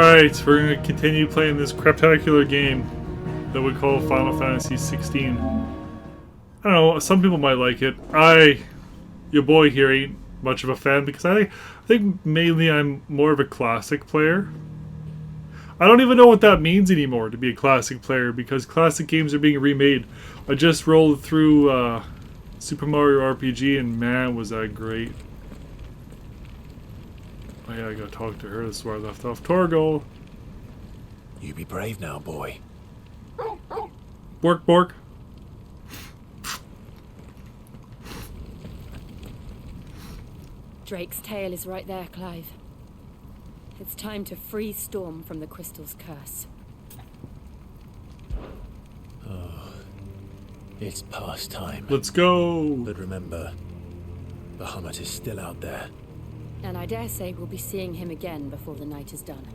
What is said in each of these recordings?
Alright, we're going to continue playing this craptacular game that we call Final Fantasy XVI. I don't know, some people might like it. Your boy here, ain't much of a fan because I think mainly I'm more of a classic player. I don't even know what that means anymore, to be a classic player, because classic games are being remade. I just rolled through Super Mario RPG, and man, was that great. Oh yeah, I gotta talk to her. This is where I left off. Torgal! You be brave now, boy. Bork, bork. Drake's tail is right there, Clive. It's time to free Storm from the crystal's curse. Oh, it's past time. Let's go! But remember, Bahamut is still out there. And I dare say we'll be seeing him again before the night is done.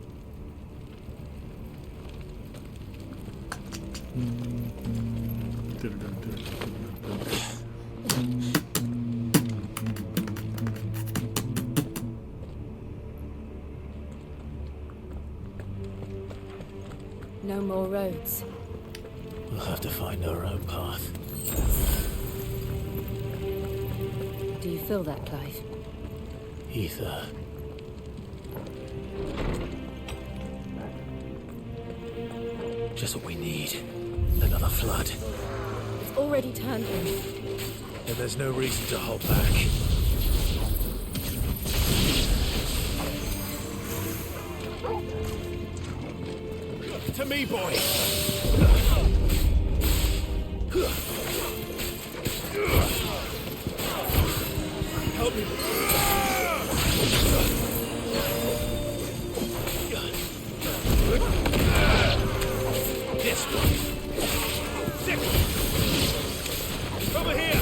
No more roads. We'll have to find our own path. Do you feel that, Clive? Ether. Just what we need. Another flood. It's already turned him. And there's no reason to hold back. To me, boy! Help me! This one! Sick! Over here!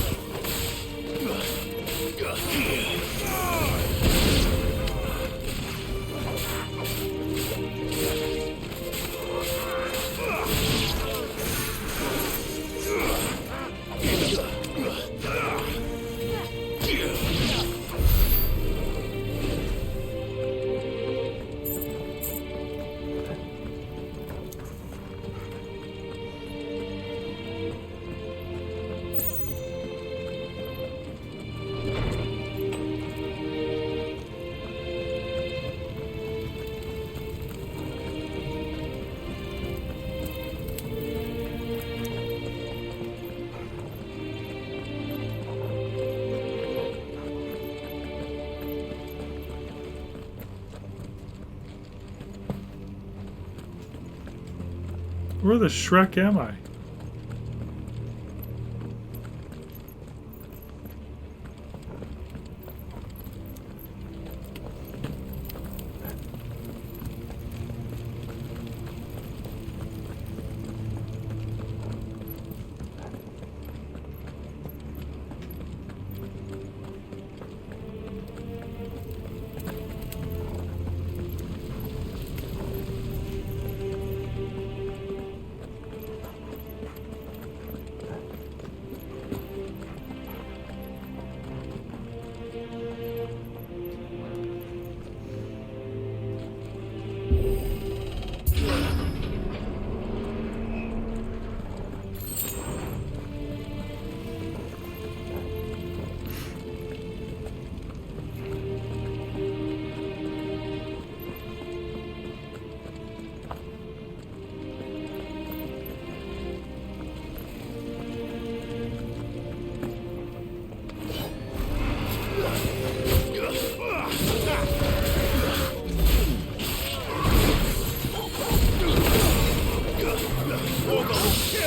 Where the Shrek am I?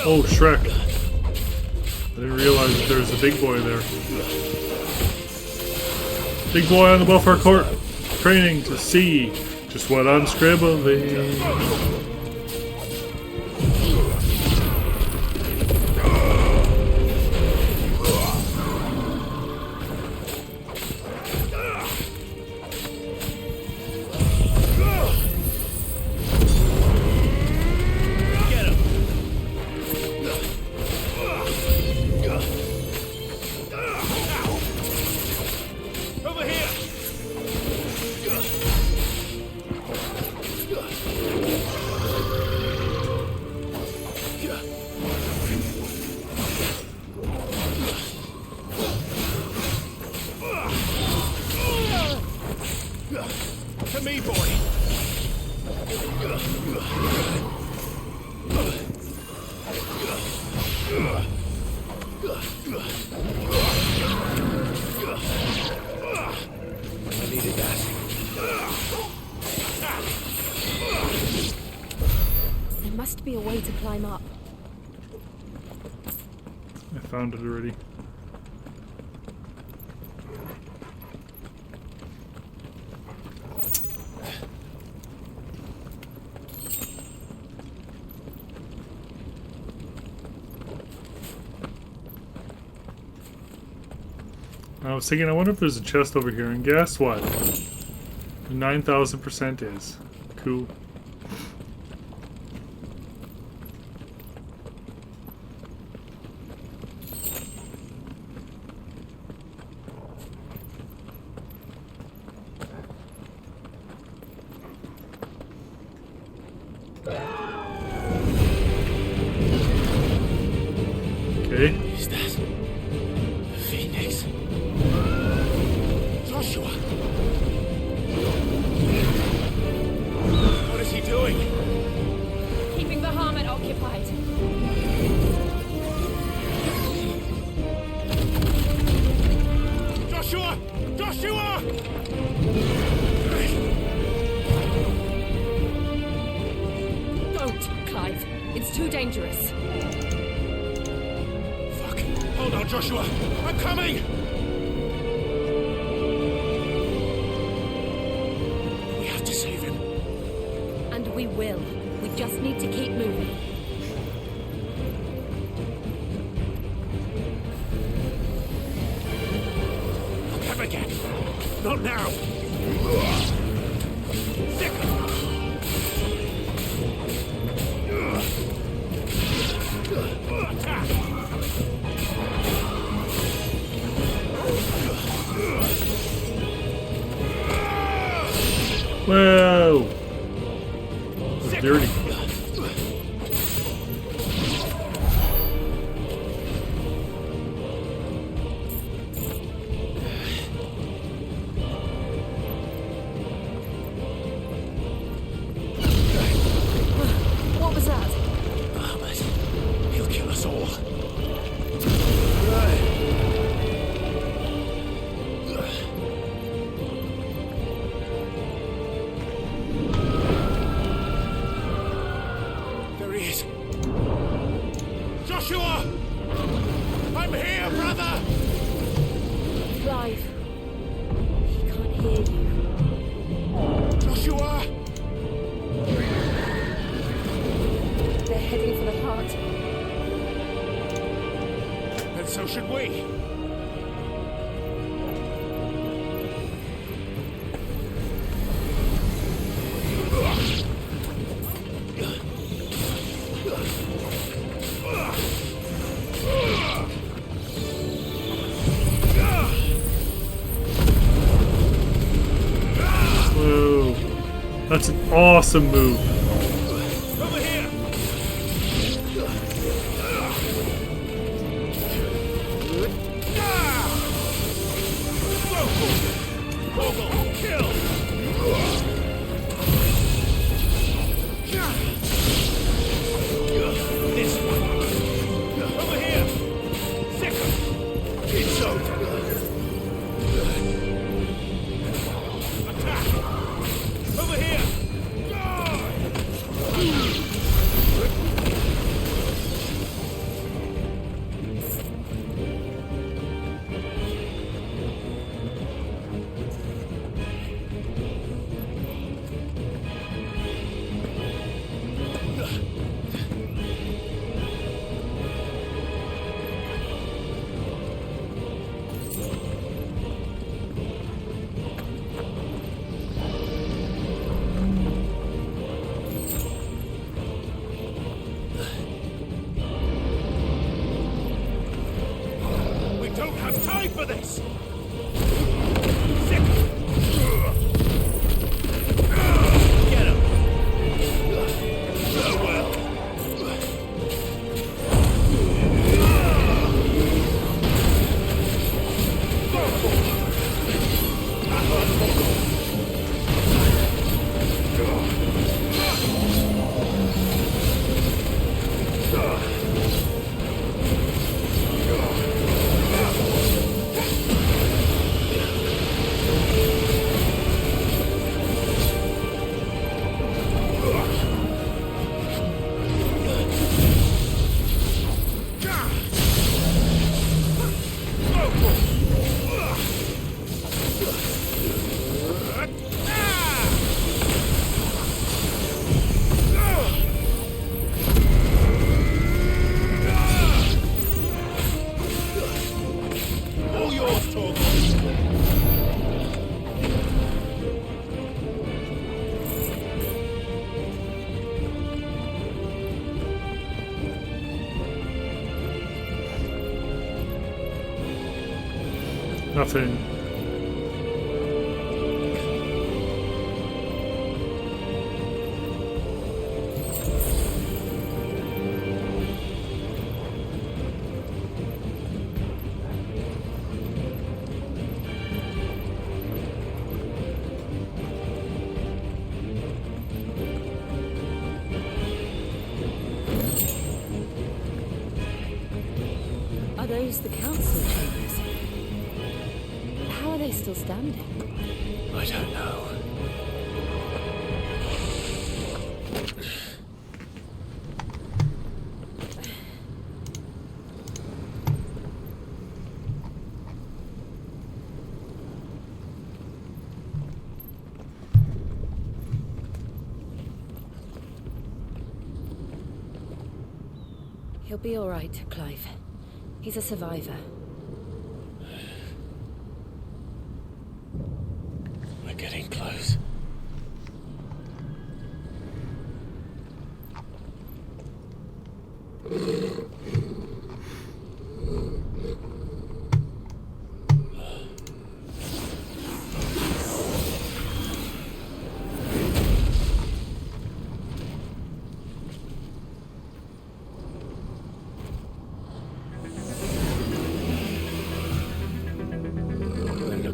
Oh, Shrek. I didn't realize that there was a big boy there. Big boy on the buffer court, training to see just what I'm scribbling. Over here! boy. I needed that. There must be a way to climb up. I found it already. I was thinking, I wonder if there's a chest over here, and guess what? 9,000% is. Cool. Okay. Is that Phoenix? Joshua! What is he doing? Keeping the Harmon occupied. Joshua! Joshua! Don't, Clive. It's too dangerous. Fuck. Hold on, Joshua. I'm coming! We have to save him. And we will. We just need to keep moving. I'll come again. Not now. Sick. Attack. Whoa! Dirty. What was that? Ahmed, he'll kill us all. There he is. Joshua! I'm here, brother! Clive. He can't hear you. Joshua! They're heading for the heart. And so should we. Whoa. That's an awesome move. Over here! Vogel, kill! This one! Over here! Sicker! It's over! Attack! Over here! We don't have time for this! Sick! Get him! So well! Nothing. Are those the council chambers? How are they still standing? I don't know. He'll be all right, Clive. He's a survivor. We're getting close.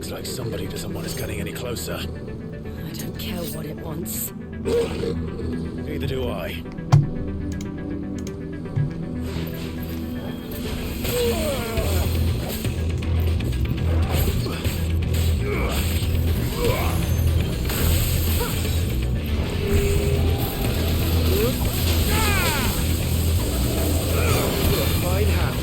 Like somebody doesn't want us getting any closer. I don't care what it wants. Neither do I. Fine hound.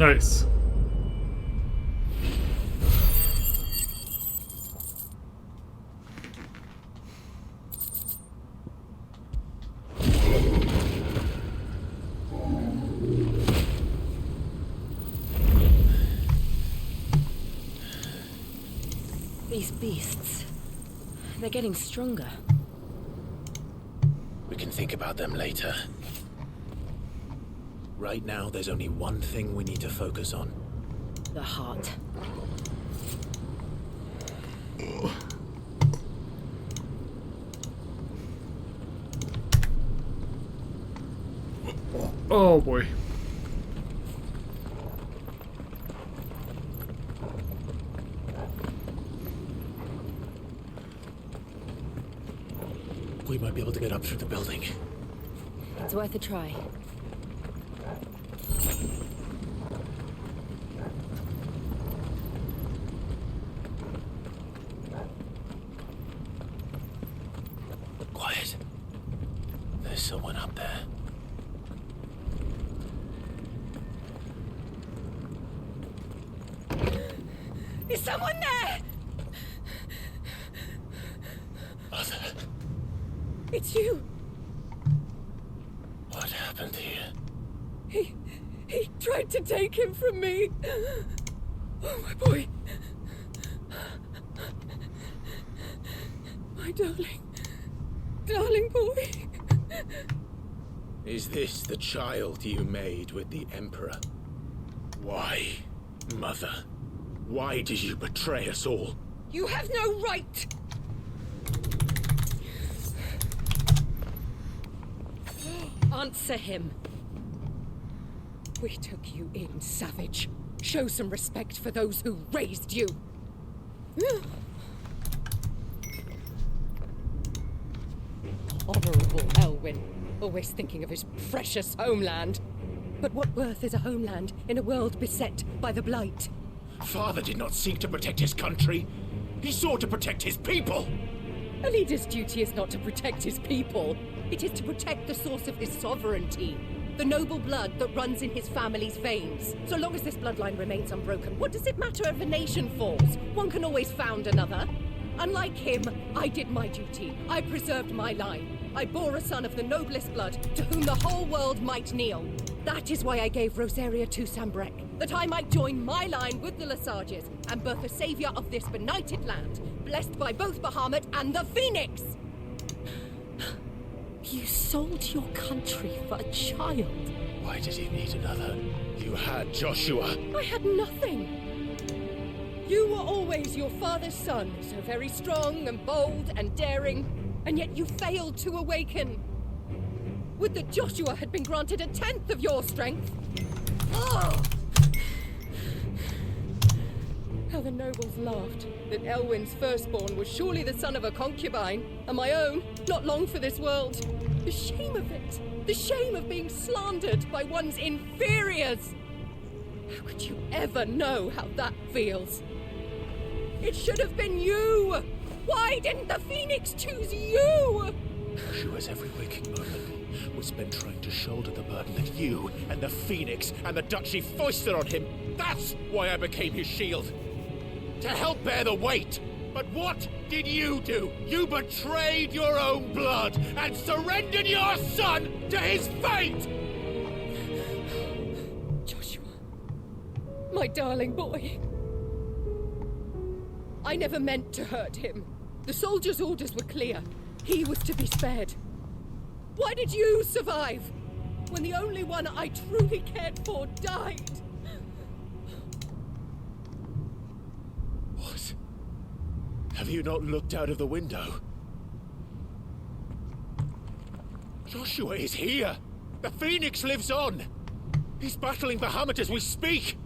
Nice. These beasts, they're getting stronger. We can think about them later. Right now, there's only one thing we need to focus on. The heart. Oh boy. We might be able to get up through the building. It's worth a try. Quiet. There's someone up there. Is someone there? Mother, It's you. what happened here? He tried to take him from me. Oh, my boy. My darling boy. Is this the child you made with the Emperor? Why, Mother? Why did you betray us all? You have no right. Answer him. We took you in, savage. Show some respect for those who raised you. Honorable Elwyn, always thinking of his precious homeland. But what worth is a homeland in a world beset by the Blight? Father did not seek to protect his country. He sought to protect his people. A leader's duty is not to protect his people. It is to protect the source of his sovereignty. The noble blood that runs in his family's veins. So long as this bloodline remains unbroken, what does it matter if a nation falls? One can always found another. Unlike him, I did my duty. I preserved my line. I bore a son of the noblest blood, to whom the whole world might kneel. That is why I gave Rosaria to Sanbreque, that I might join my line with the Lesages and birth a savior of this benighted land, blessed by both Bahamut and the Phoenix! You sold your country for a child. Why did he need another? You had Joshua. I had nothing. You were always your father's son, so very strong and bold and daring, and yet you failed to awaken. Would that Joshua had been granted 1/10 of your strength. Oh! How the nobles laughed that Elwyn's firstborn was surely the son of a concubine, and my own, not long for this world. The shame of it! The shame of being slandered by one's inferiors! How could you ever know how that feels? It should have been you! Why didn't the Phoenix choose you? Joshua's every waking moment was spent trying to shoulder the burden that you and the Phoenix and the Duchy foisted on him. That's why I became his shield. To help bear the weight. But what did you do? You betrayed your own blood and surrendered your son to his fate! Joshua, my darling boy. I never meant to hurt him. The soldiers' orders were clear. He was to be spared. Why did you survive when the only one I truly cared for died? What? Have you not looked out of the window? Joshua is here! The Phoenix lives on! He's battling Bahamut as we speak!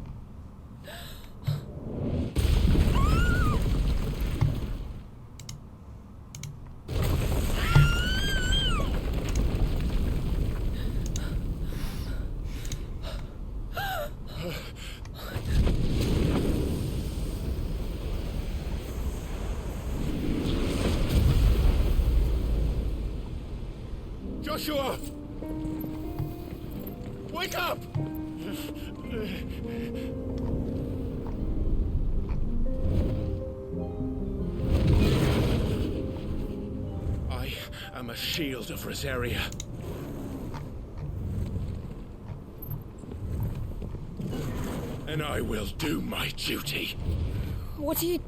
Joshua! Wake up! I am a shield of Rosaria. And I will do my duty. What are you...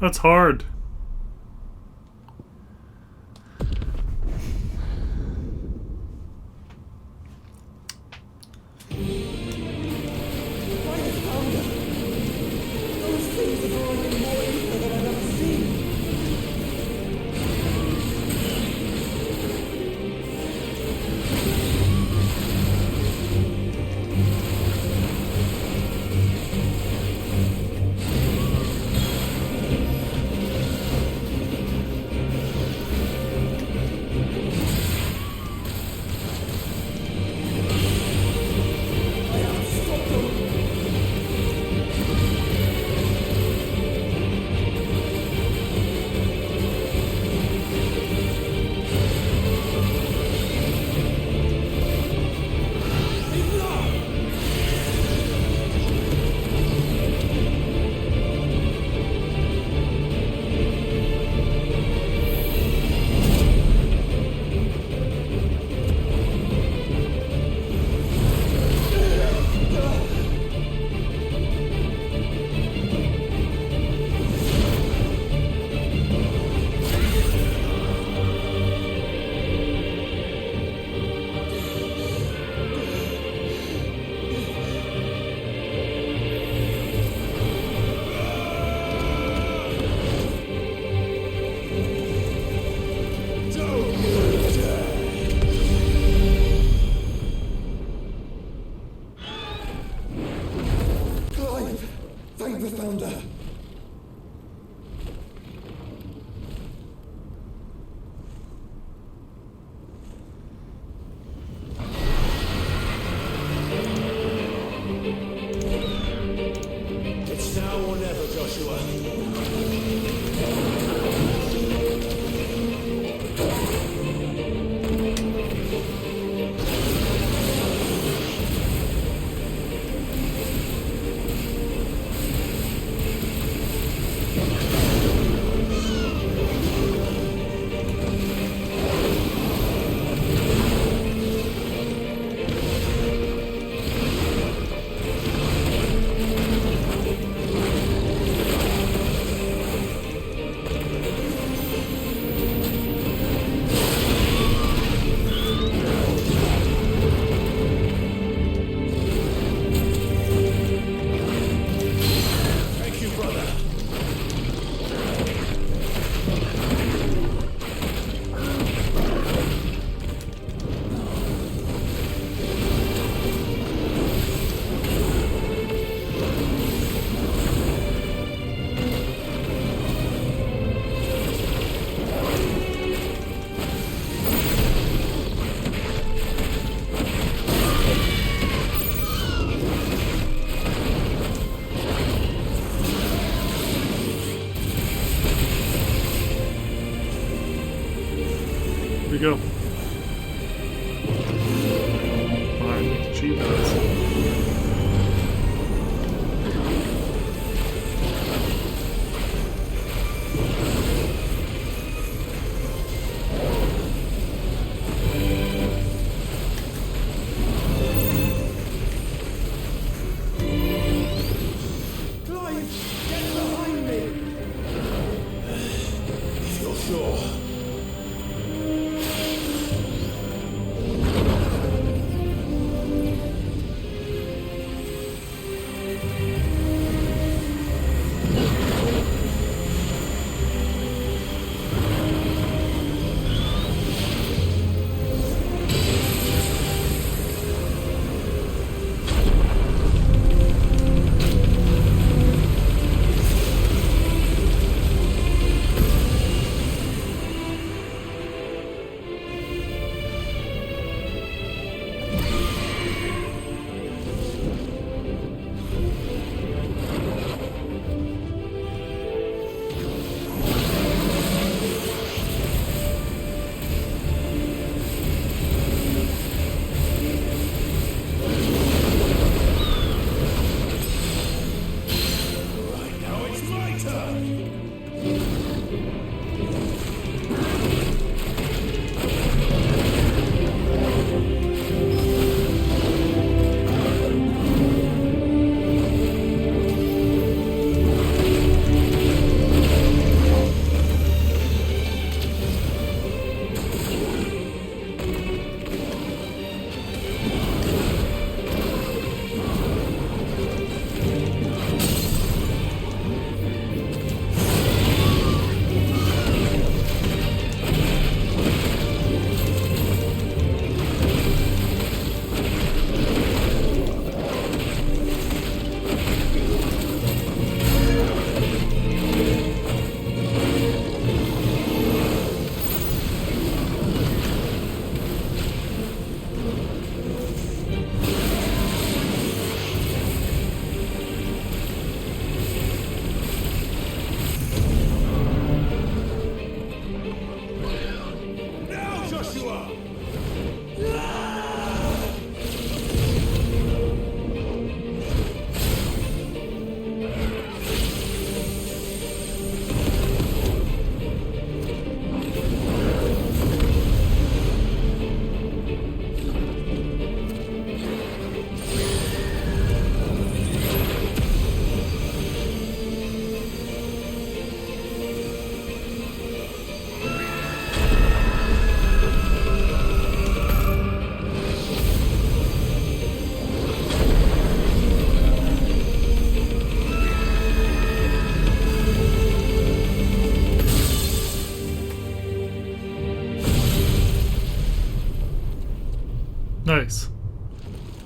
That's hard.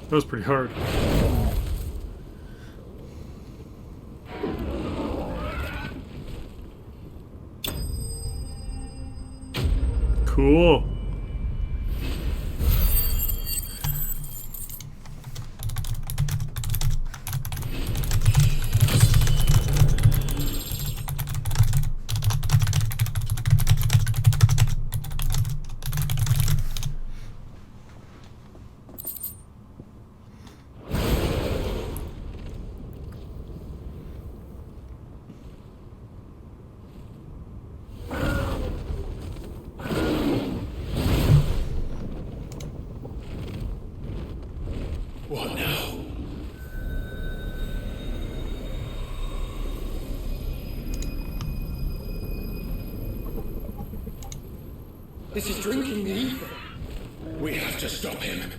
That was pretty hard. Cool. What now? This is drinking me. We have to stop him.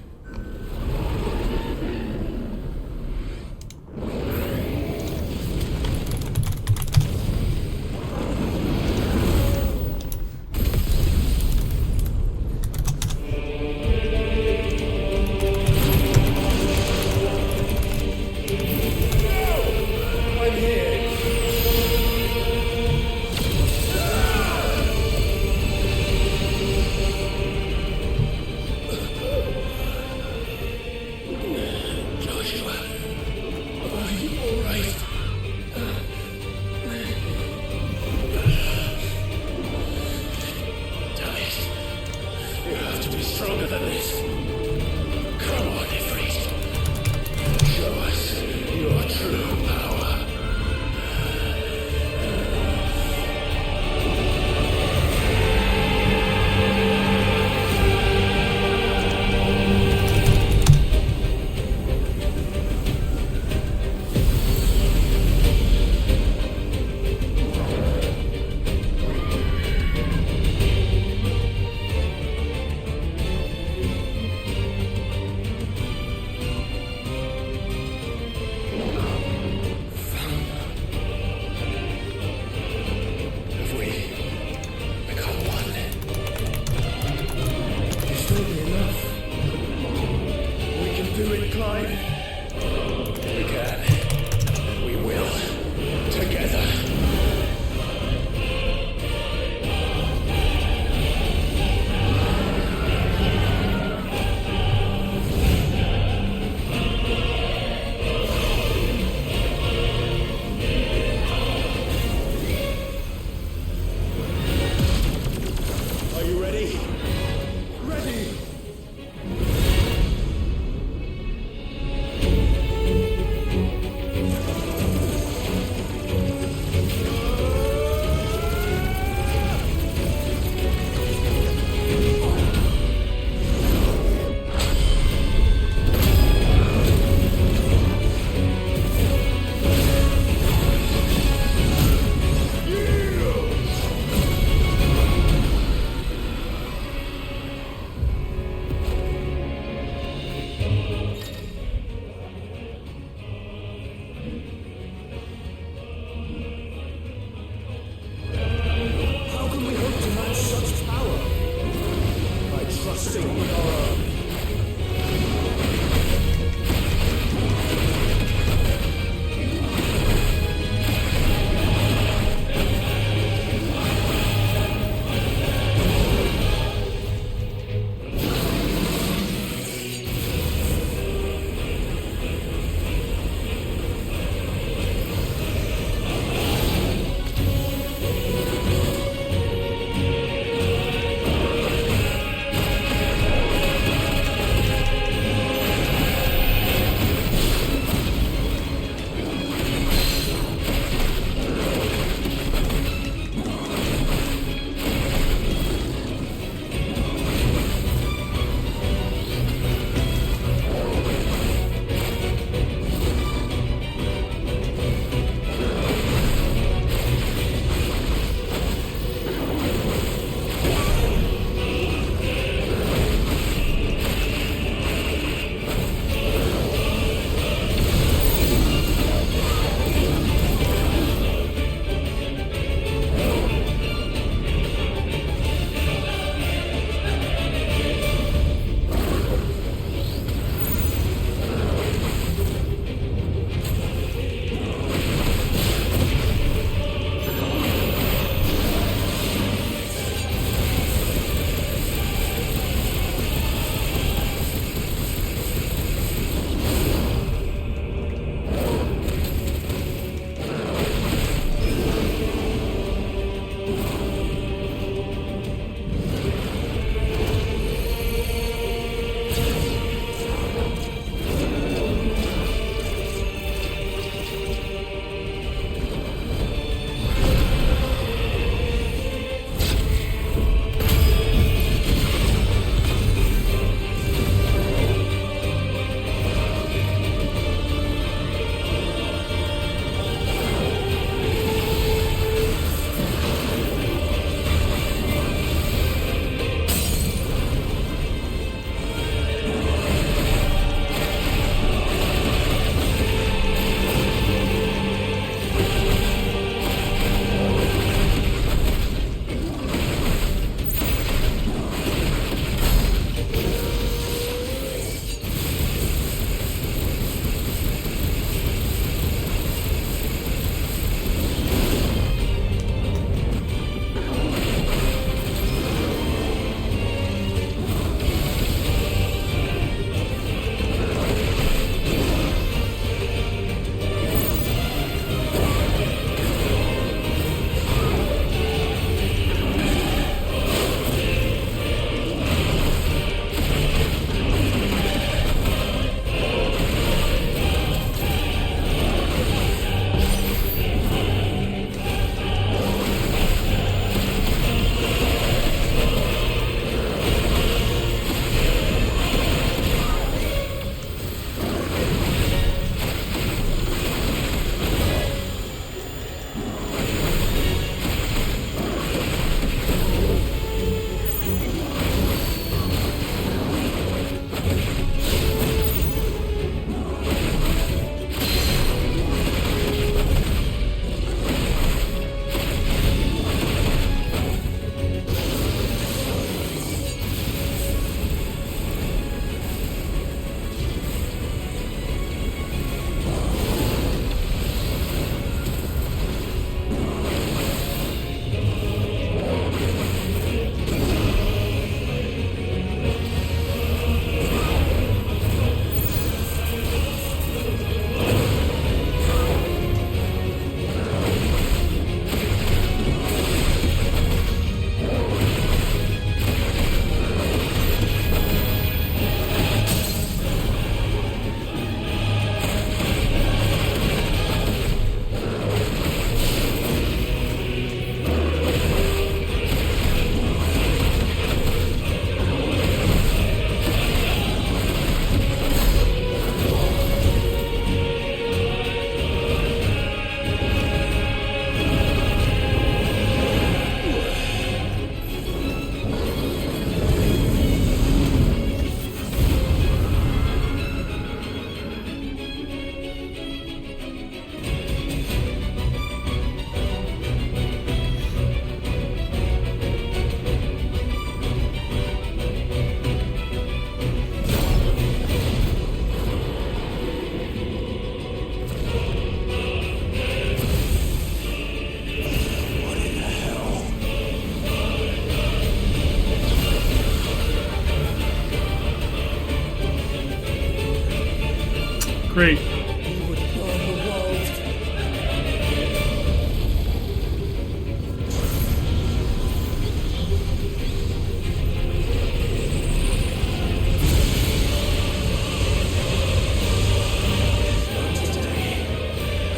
Great. He would burn the world.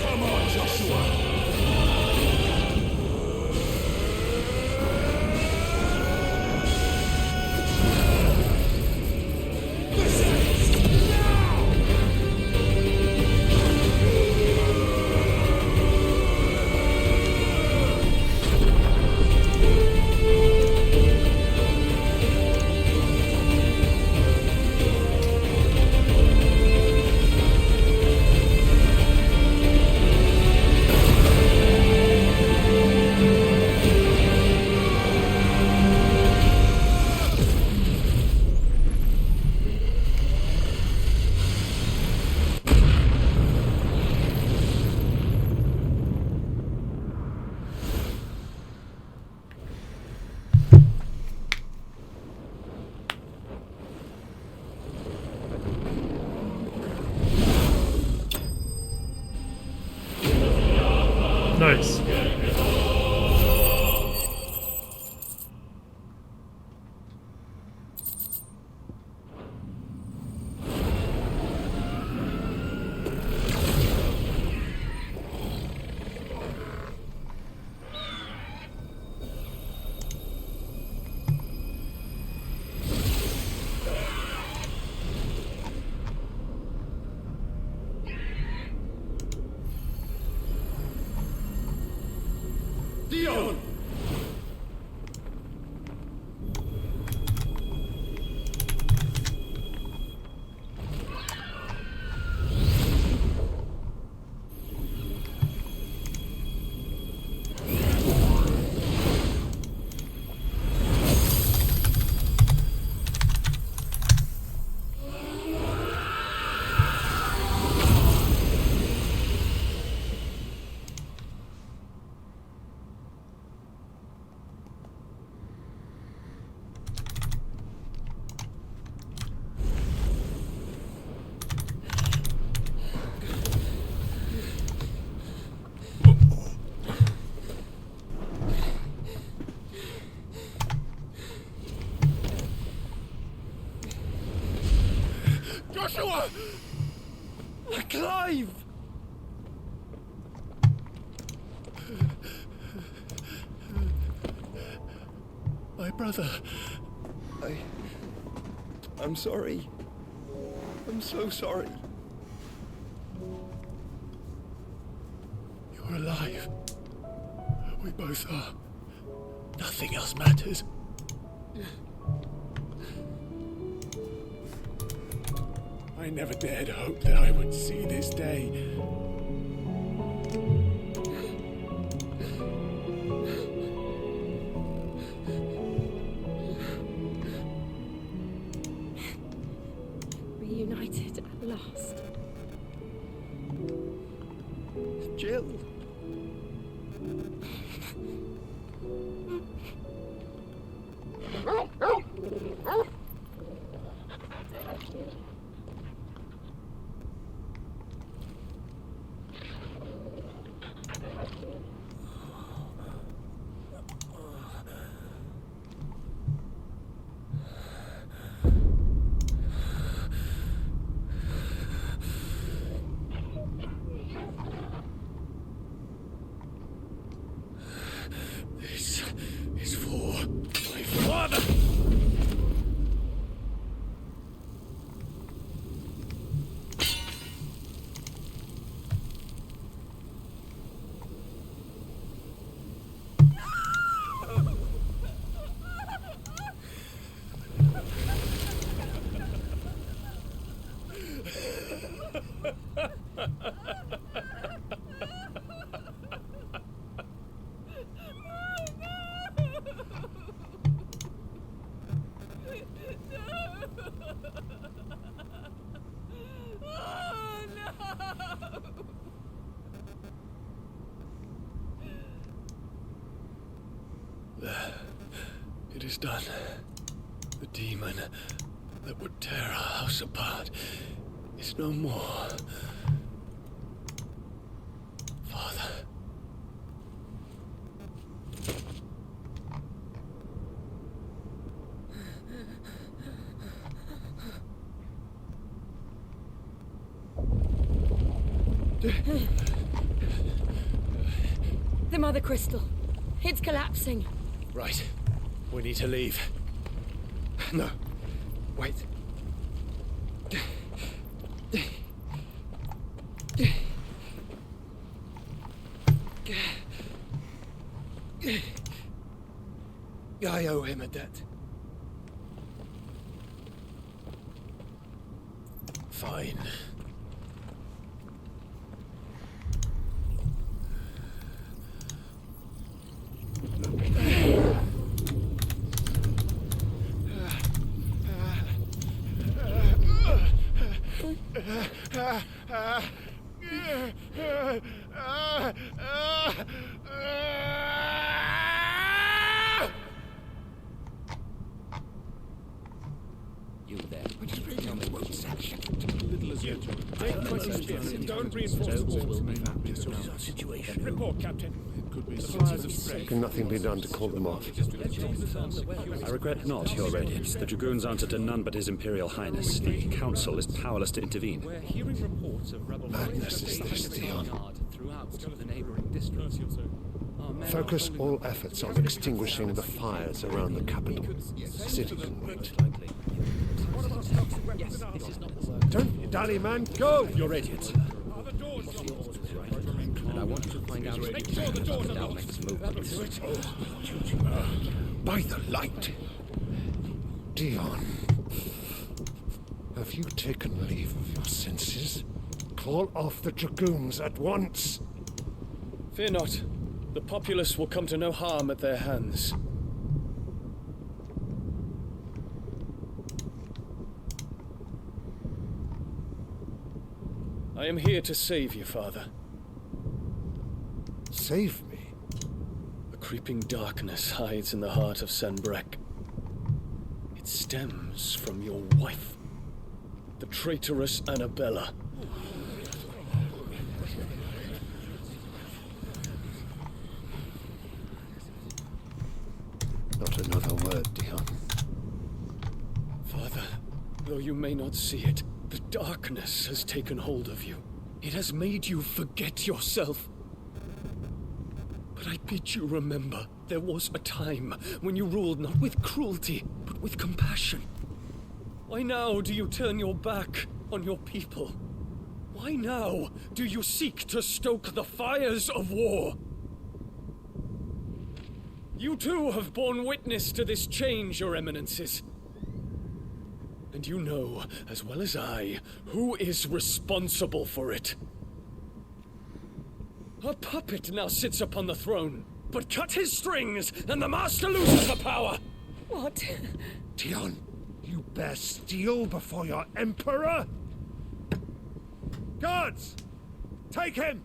Come on, Joshua! Nice. Dion! Joshua! Clive! My brother. I'm sorry. I'm so sorry. You're alive. We both are. Nothing else matters. I never dared hope that I would see this day. Reunited at last. Jill. This is for my father! It is done. The demon that would tear our house apart is no more. Father. The Mother Crystal. It's collapsing. Right. We need to leave. No. Wait. I owe him a debt. Fine. You there. Tell me what you said. Little as yet. Take questions. Don't reinforce the walls. Situation. Report, Captain. Could be The fires have spread. Can nothing be done to call them off? I regret not, Your Radiance. The Dragoons answer to none but His Imperial Highness. The Council is powerless to intervene. We're hearing reports of rebel Madness is this, Dion. throughout the neighboring districts. Focus all efforts on extinguishing the fires around the capital. The city can wait. Don't dally, man, go! Your Radiance. Are the doors locked? And I want you to find out Make sure the doors are locked. Dhalmekian's movements. By the light. Dion. Have you taken leave of your senses? Call off the Dragoons at once. Fear not. The populace will come to no harm at their hands. I am here to save you, Father. Save me. A creeping darkness hides in the heart of Sanbreque. It stems from your wife, the traitorous Annabella. Not another word, Dion. Father, though you may not see it, the darkness has taken hold of you. It has made you forget yourself. But I bid you remember, there was a time when you ruled not with cruelty, but with compassion. Why now do you turn your back on your people? Why now do you seek to stoke the fires of war? You too have borne witness to this change, Your Eminences. And you know, as well as I, who is responsible for it. A puppet now sits upon the throne, but cut his strings, and the master loses the power! What? Dion, you bear steel before your emperor? Guards! Take him!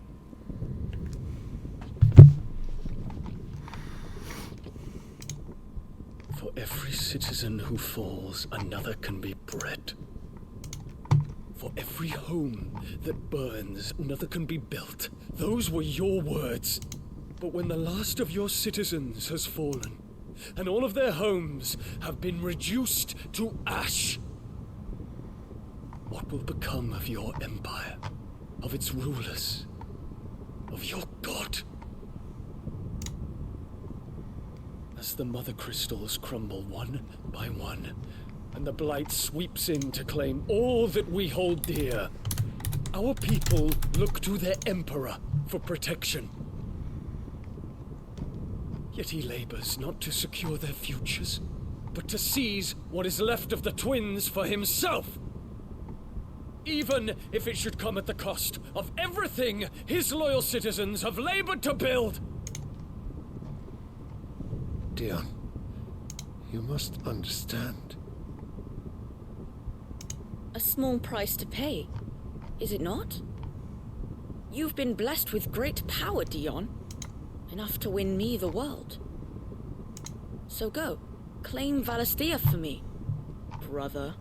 For every citizen who falls, another can be bred. For every home that burns, another can be built. Those were your words. But when the last of your citizens has fallen, and all of their homes have been reduced to ash, what will become of your empire, of its rulers, of your god? As the Mothercrystals crumble one by one, and the blight sweeps in to claim all that we hold dear, our people look to their emperor for protection. Yet he labors not to secure their futures, but to seize what is left of the twins for himself. Even if it should come at the cost of everything his loyal citizens have labored to build. Dion, you must understand. A small price to pay, is it not? You've been blessed with great power, Dion. Enough to win me the world. So go, claim Valisthea for me, brother.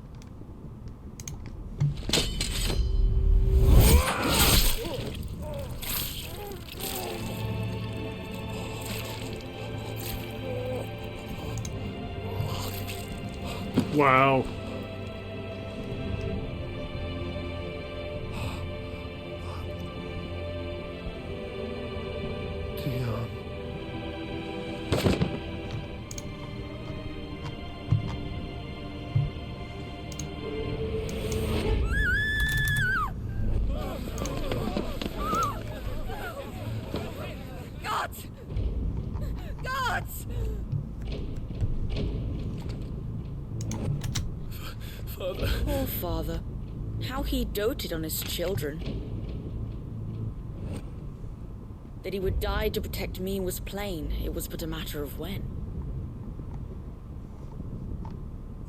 Wow. Dion. Gods! Gods! Father. Poor father. How he doted on his children. That he would die to protect me was plain. It was but a matter of when.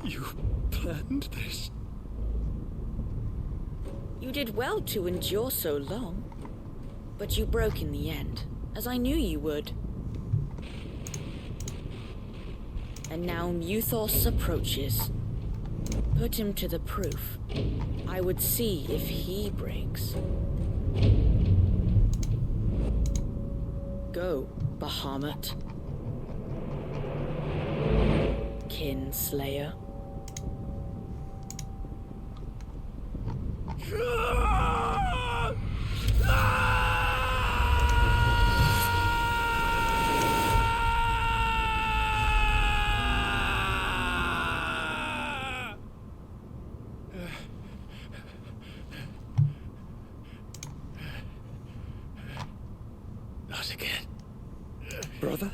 You planned this? You did well to endure so long. But you broke in the end, as I knew you would. And now Muthos approaches. Put him to the proof. I would see if he breaks. Go, Bahamut. Kinslayer. Not again. Brother?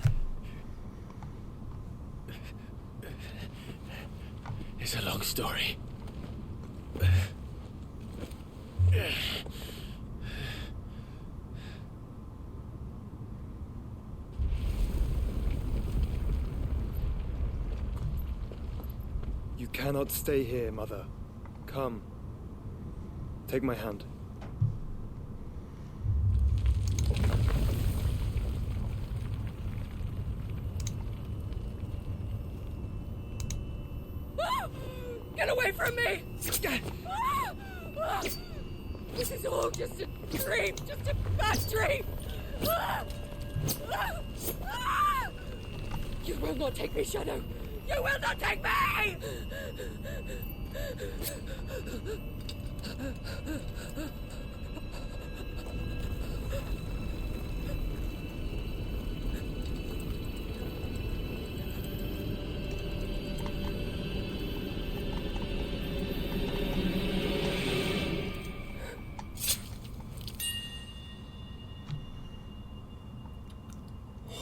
It's a long story. You cannot stay here, Mother. Come. Take my hand. Get away from me! This is all just a dream, just a bad dream! You will not take me, Shadow! You will not take me!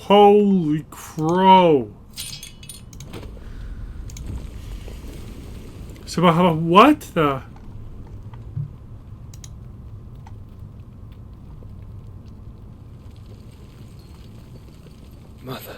Holy crow. So what the? Mother.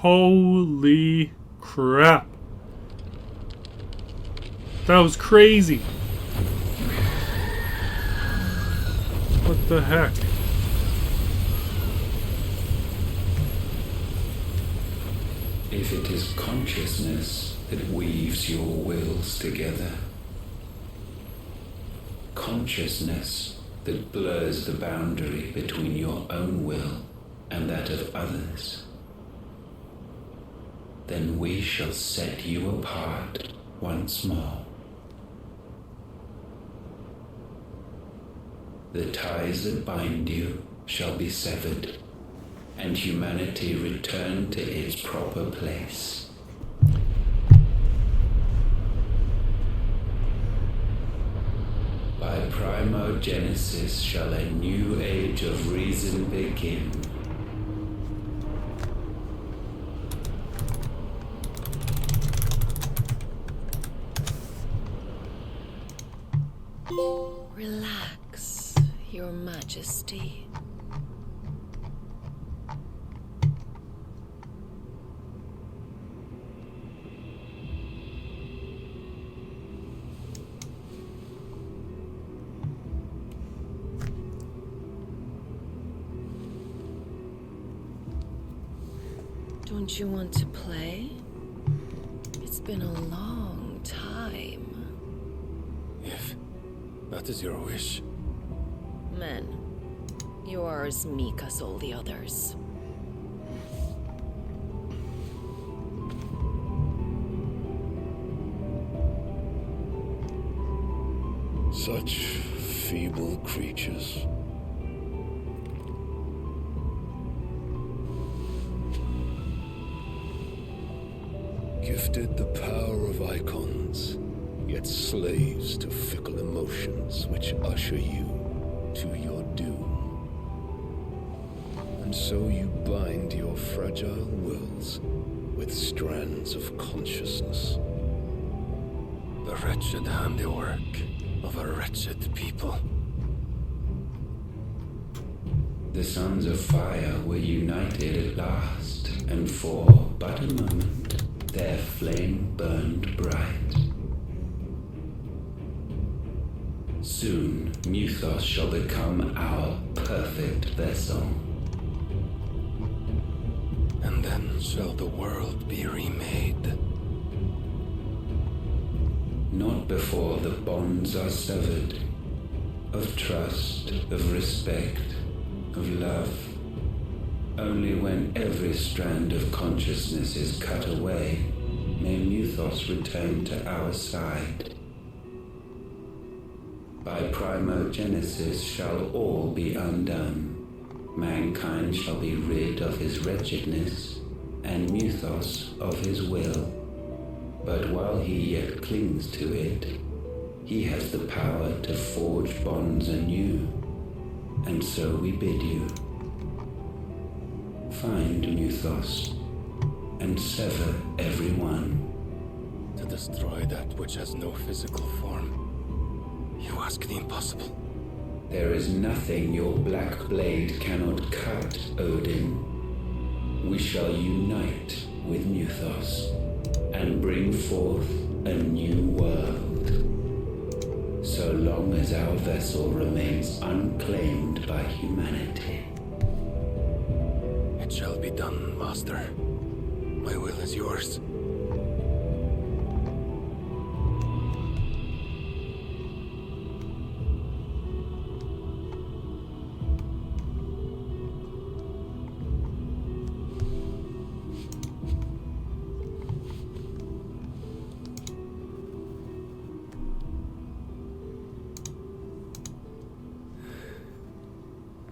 Holy crap. That was crazy. What the heck? If it is consciousness that weaves your wills together, consciousness that blurs the boundary between your own will and that of others, then we shall set you apart once more. The ties that bind you shall be severed, and humanity return to its proper place. By primogenesis shall a new age of reason begin. Relax, Your Majesty. Don't you want to play? It's been a long time. If that is your wish. Men, you are as meek as all the others. Such feeble creatures. Gifted the power of icons, yet slaves to fickle emotions which usher you to your doom. And so you bind your fragile wills with strands of consciousness. The wretched handiwork of a wretched people. The sons of fire were united at last, and for but a moment their flame burned bright. Soon Mythos shall become our perfect vessel. And then shall the world be remade. Not before the bonds are severed, of trust, of respect, of love. Only when every strand of consciousness is cut away, may Mythos return to our side. By primogenesis shall all be undone. Mankind shall be rid of his wretchedness, and Mythos of his will. But while he yet clings to it, he has the power to forge bonds anew. And so we bid you, find Mythos, and sever every one. To destroy that which has no physical form. You ask the impossible. There is nothing your black blade cannot cut, Odin. We shall unite with Mythos, and bring forth a new world. So long as our vessel remains unclaimed by humanity. It shall be done, Master. My will is yours.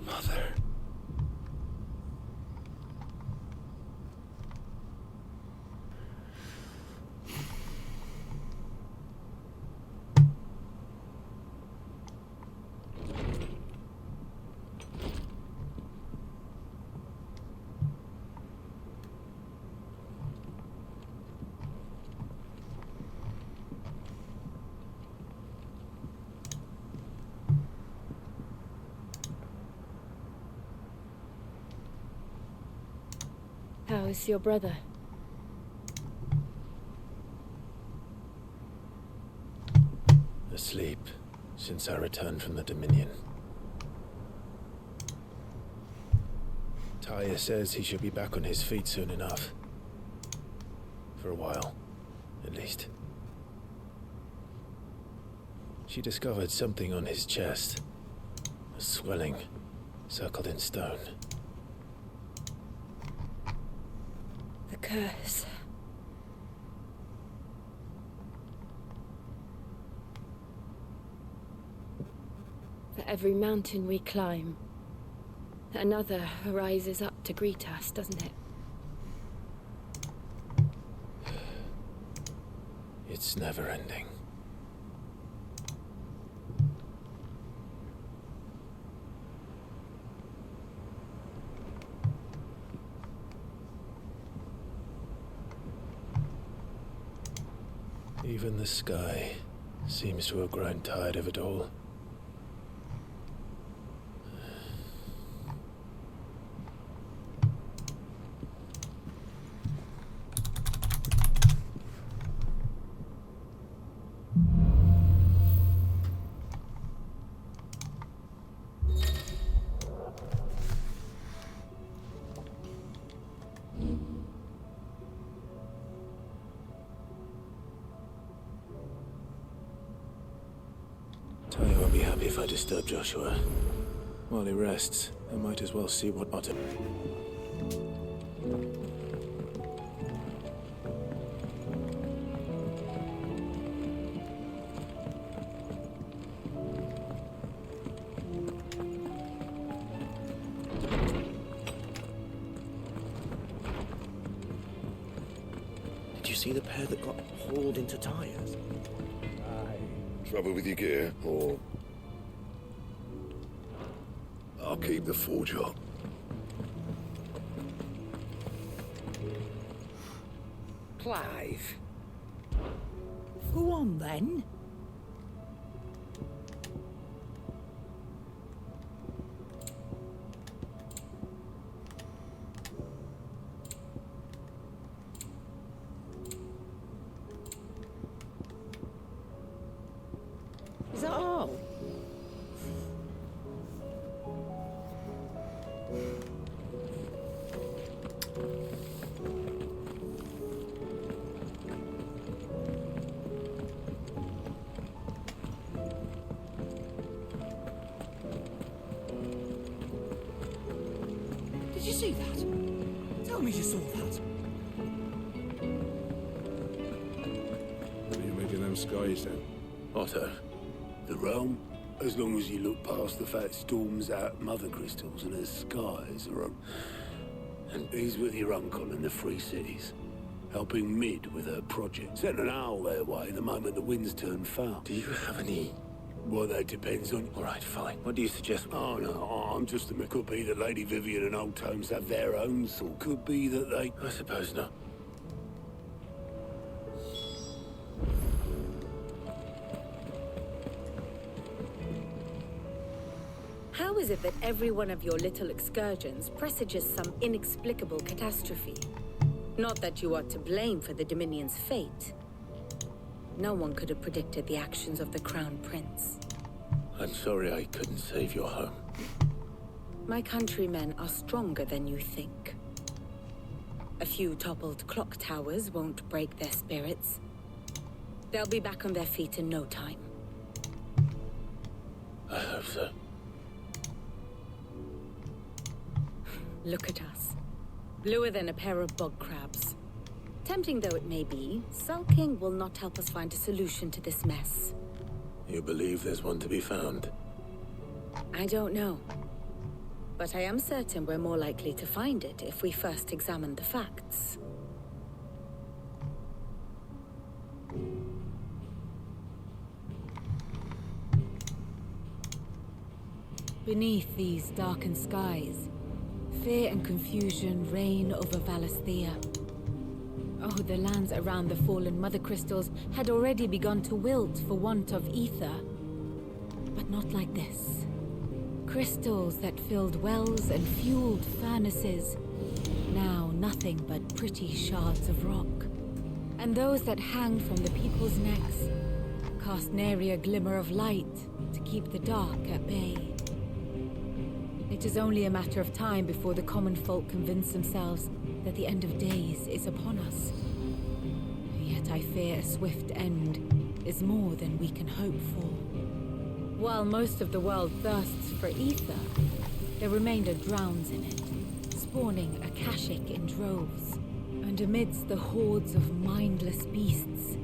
Mother. How is your brother? Asleep since I returned from the Dominion. Taya says he should be back on his feet soon enough. For a while, at least. She discovered something on his chest. A swelling, circled in stone. The curse. For every mountain we climb, another rises up to greet us, doesn't it? It's never ending. Even the sky seems to have grown tired of it all. If I disturb Joshua while he rests, I might as well see what Otto... Did you see the pair that got hauled into tires? Trouble with your gear, or... I'll keep the forge up. Clive. Go on then. Is that all? Did you see that? Tell me you saw that. What do you make of them skies then? Otto, the realm, as long as you look past the fat storms out Mothercrystals and the skies are on. And he's with your uncle in the Free Cities, helping Mid with her project. Sent an owl their way the moment the winds turn foul. Do you have any... Well, that depends on... All right, fine. What do you suggest? Oh, no, I'm just... It could be that Lady Vivian and Old Tomes have their own sort. Could be that they... I suppose not. How is it that every one of your little excursions presages some inexplicable catastrophe? Not that you are to blame for the Dominion's fate. No one could have predicted the actions of the Crown Prince. I'm sorry I couldn't save your home. My countrymen are stronger than you think. A few toppled clock towers won't break their spirits. They'll be back on their feet in no time. I hope so. Look at us. Bluer than a pair of bog crabs. Tempting though it may be, sulking will not help us find a solution to this mess. You believe there's one to be found? I don't know. But I am certain we're more likely to find it if we first examine the facts. Beneath these darkened skies, fear and confusion reign over Valisthea. Oh, the lands around the fallen Mothercrystals had already begun to wilt for want of ether. But not like this. Crystals that filled wells and fueled furnaces. Now nothing but pretty shards of rock. And those that hang from the people's necks cast nary a glimmer of light to keep the dark at bay. It is only a matter of time before the common folk convince themselves that the end of days is upon us. Yet I fear a swift end is more than we can hope for. While most of the world thirsts for ether, the remainder drowns in it, spawning Akashic in droves. And amidst the hordes of mindless beasts,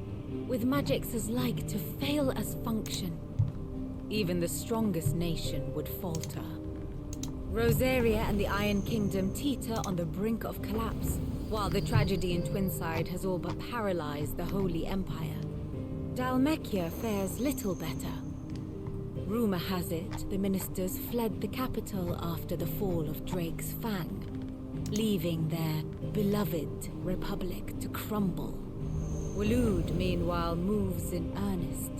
with magics as like to fail as function, even the strongest nation would falter. Rosaria and the Iron Kingdom teeter on the brink of collapse, while the tragedy in Twinside has all but paralyzed the Holy Empire. Dhalmekia fares little better. Rumor has it the ministers fled the capital after the fall of Drake's Fang, leaving their beloved republic to crumble. Waloed, meanwhile, moves in earnest.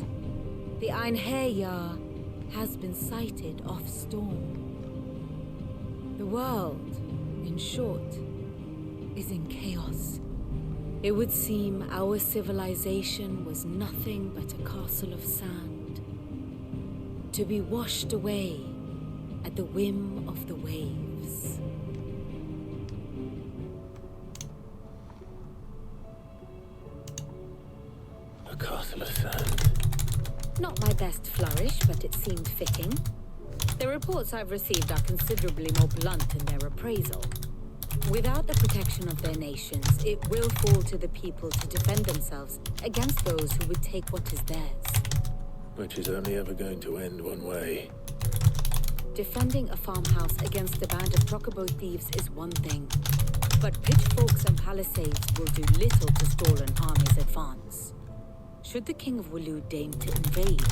The Einherjar has been sighted off storm. The world, in short, is in chaos. It would seem our civilization was nothing but a castle of sand, to be washed away at the whim of the waves. A castle of sand. Not my best flourish, but it seemed fitting. The reports I've received are considerably more blunt in their appraisal. Without the protection of their nations, it will fall to the people to defend themselves against those who would take what is theirs. Which is only ever going to end one way. Defending a farmhouse against a band of Chocobo thieves is one thing, but pitchforks and palisades will do little to stall an army's advance. Should the King of Waloed deign to invade,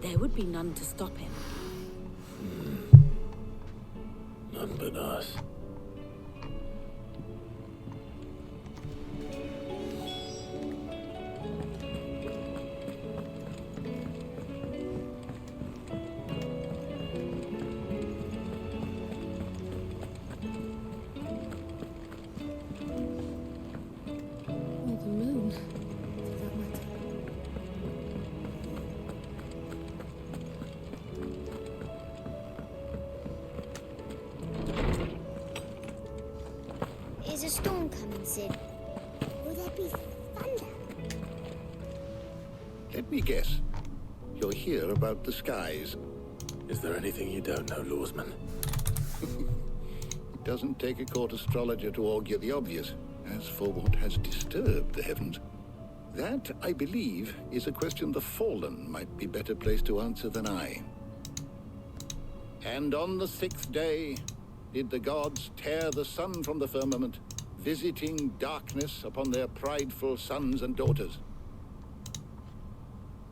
there would be none to stop him. None but us. Is a storm coming, Sid? Will there be thunder? Let me guess. You're here about the skies. Is there anything you don't know, Lawsman? It doesn't take a court astrologer to augur the obvious. As for what has disturbed the heavens, that, I believe, is a question the Fallen might be better placed to answer than I. And on the 6th day did the gods tear the sun from the firmament, visiting darkness upon their prideful sons and daughters.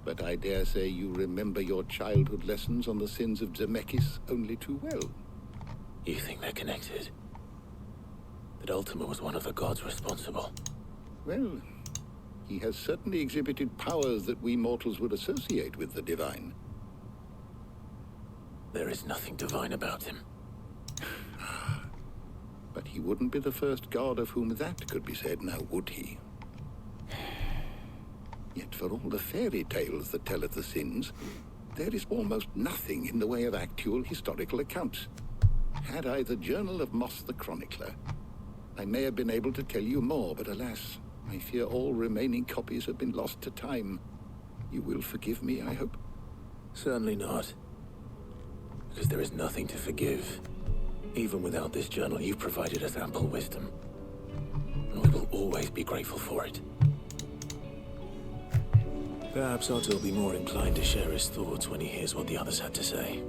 But I dare say you remember your childhood lessons on the sins of Dhalmekian only too well. You think they're connected? That Ultima was one of the gods responsible? Well, he has certainly exhibited powers that we mortals would associate with the divine. There is nothing divine about him. But he wouldn't be the first god of whom that could be said, now would he? Yet for all the fairy tales that tell of the sins, there is almost nothing in the way of actual historical accounts. Had I the Journal of Moss the Chronicler, I may have been able to tell you more, but alas, I fear all remaining copies have been lost to time. You will forgive me, I hope? Certainly not. Because there is nothing to forgive. Even without this journal, you've provided us ample wisdom. And we will always be grateful for it. Perhaps Otto will be more inclined to share his thoughts when he hears what the others had to say.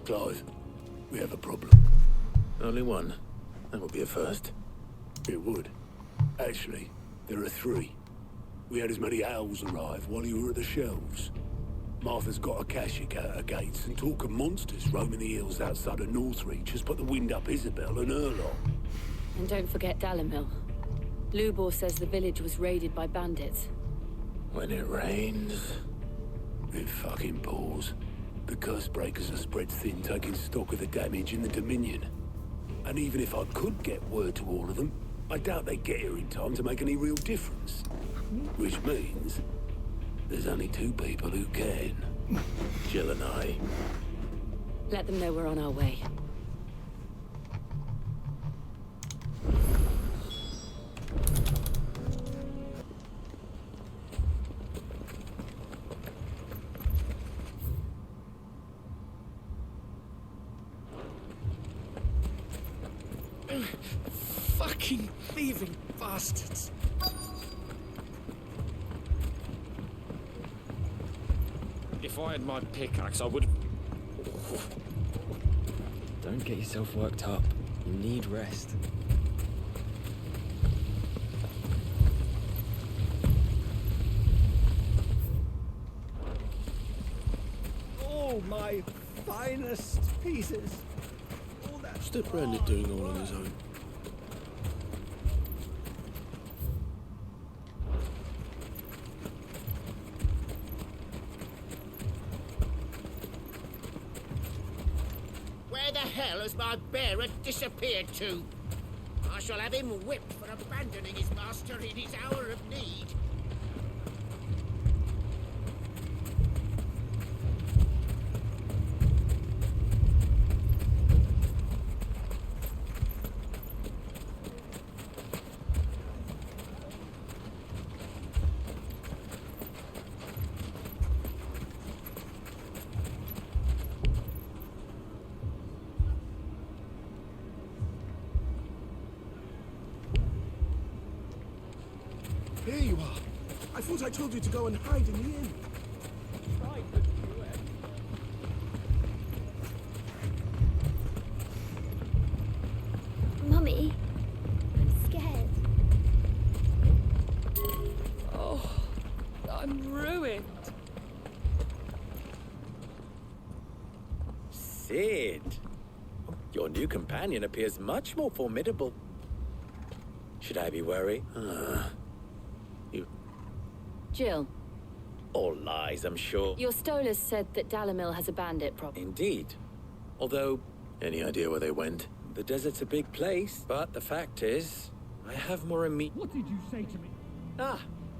Clive, we have a problem. Only one. That would be a first. It would. Actually, there are three. We had as many owls arrive while you were at the shelves. Martha's got a Akashic out her gates, and talk of monsters roaming the hills outside of Northreach has put the wind up Isabel and her lot. And don't forget Dalamil. Lubor says the village was raided by bandits. When it rains... It fucking pours. The curse breakers are spread thin, taking stock of the damage in the Dominion. And even if I could get word to all of them, I doubt they'd get here in time to make any real difference. Which means there's only two people who can. Jill and I. Let them know we're on our way. Fucking thieving bastards! If I had my pickaxe, I would... Don't get yourself worked up. You need rest. All my finest pieces. All that... What's the Brandon doing all on his own? Where the hell has my bearer disappeared to? I shall have him whipped for abandoning his master in his hour of need. Here you are. I thought I told you to go and hide in the inn. Mummy, I'm scared. Oh, I'm ruined. Sid, your new companion appears much more formidable. Should I be worried? Jill. All lies, I'm sure. Your Stolas said that Dalamil has a bandit problem. Indeed. Although, any idea where they went? The desert's a big place, but the fact is, I have more immediate... What did you say to me?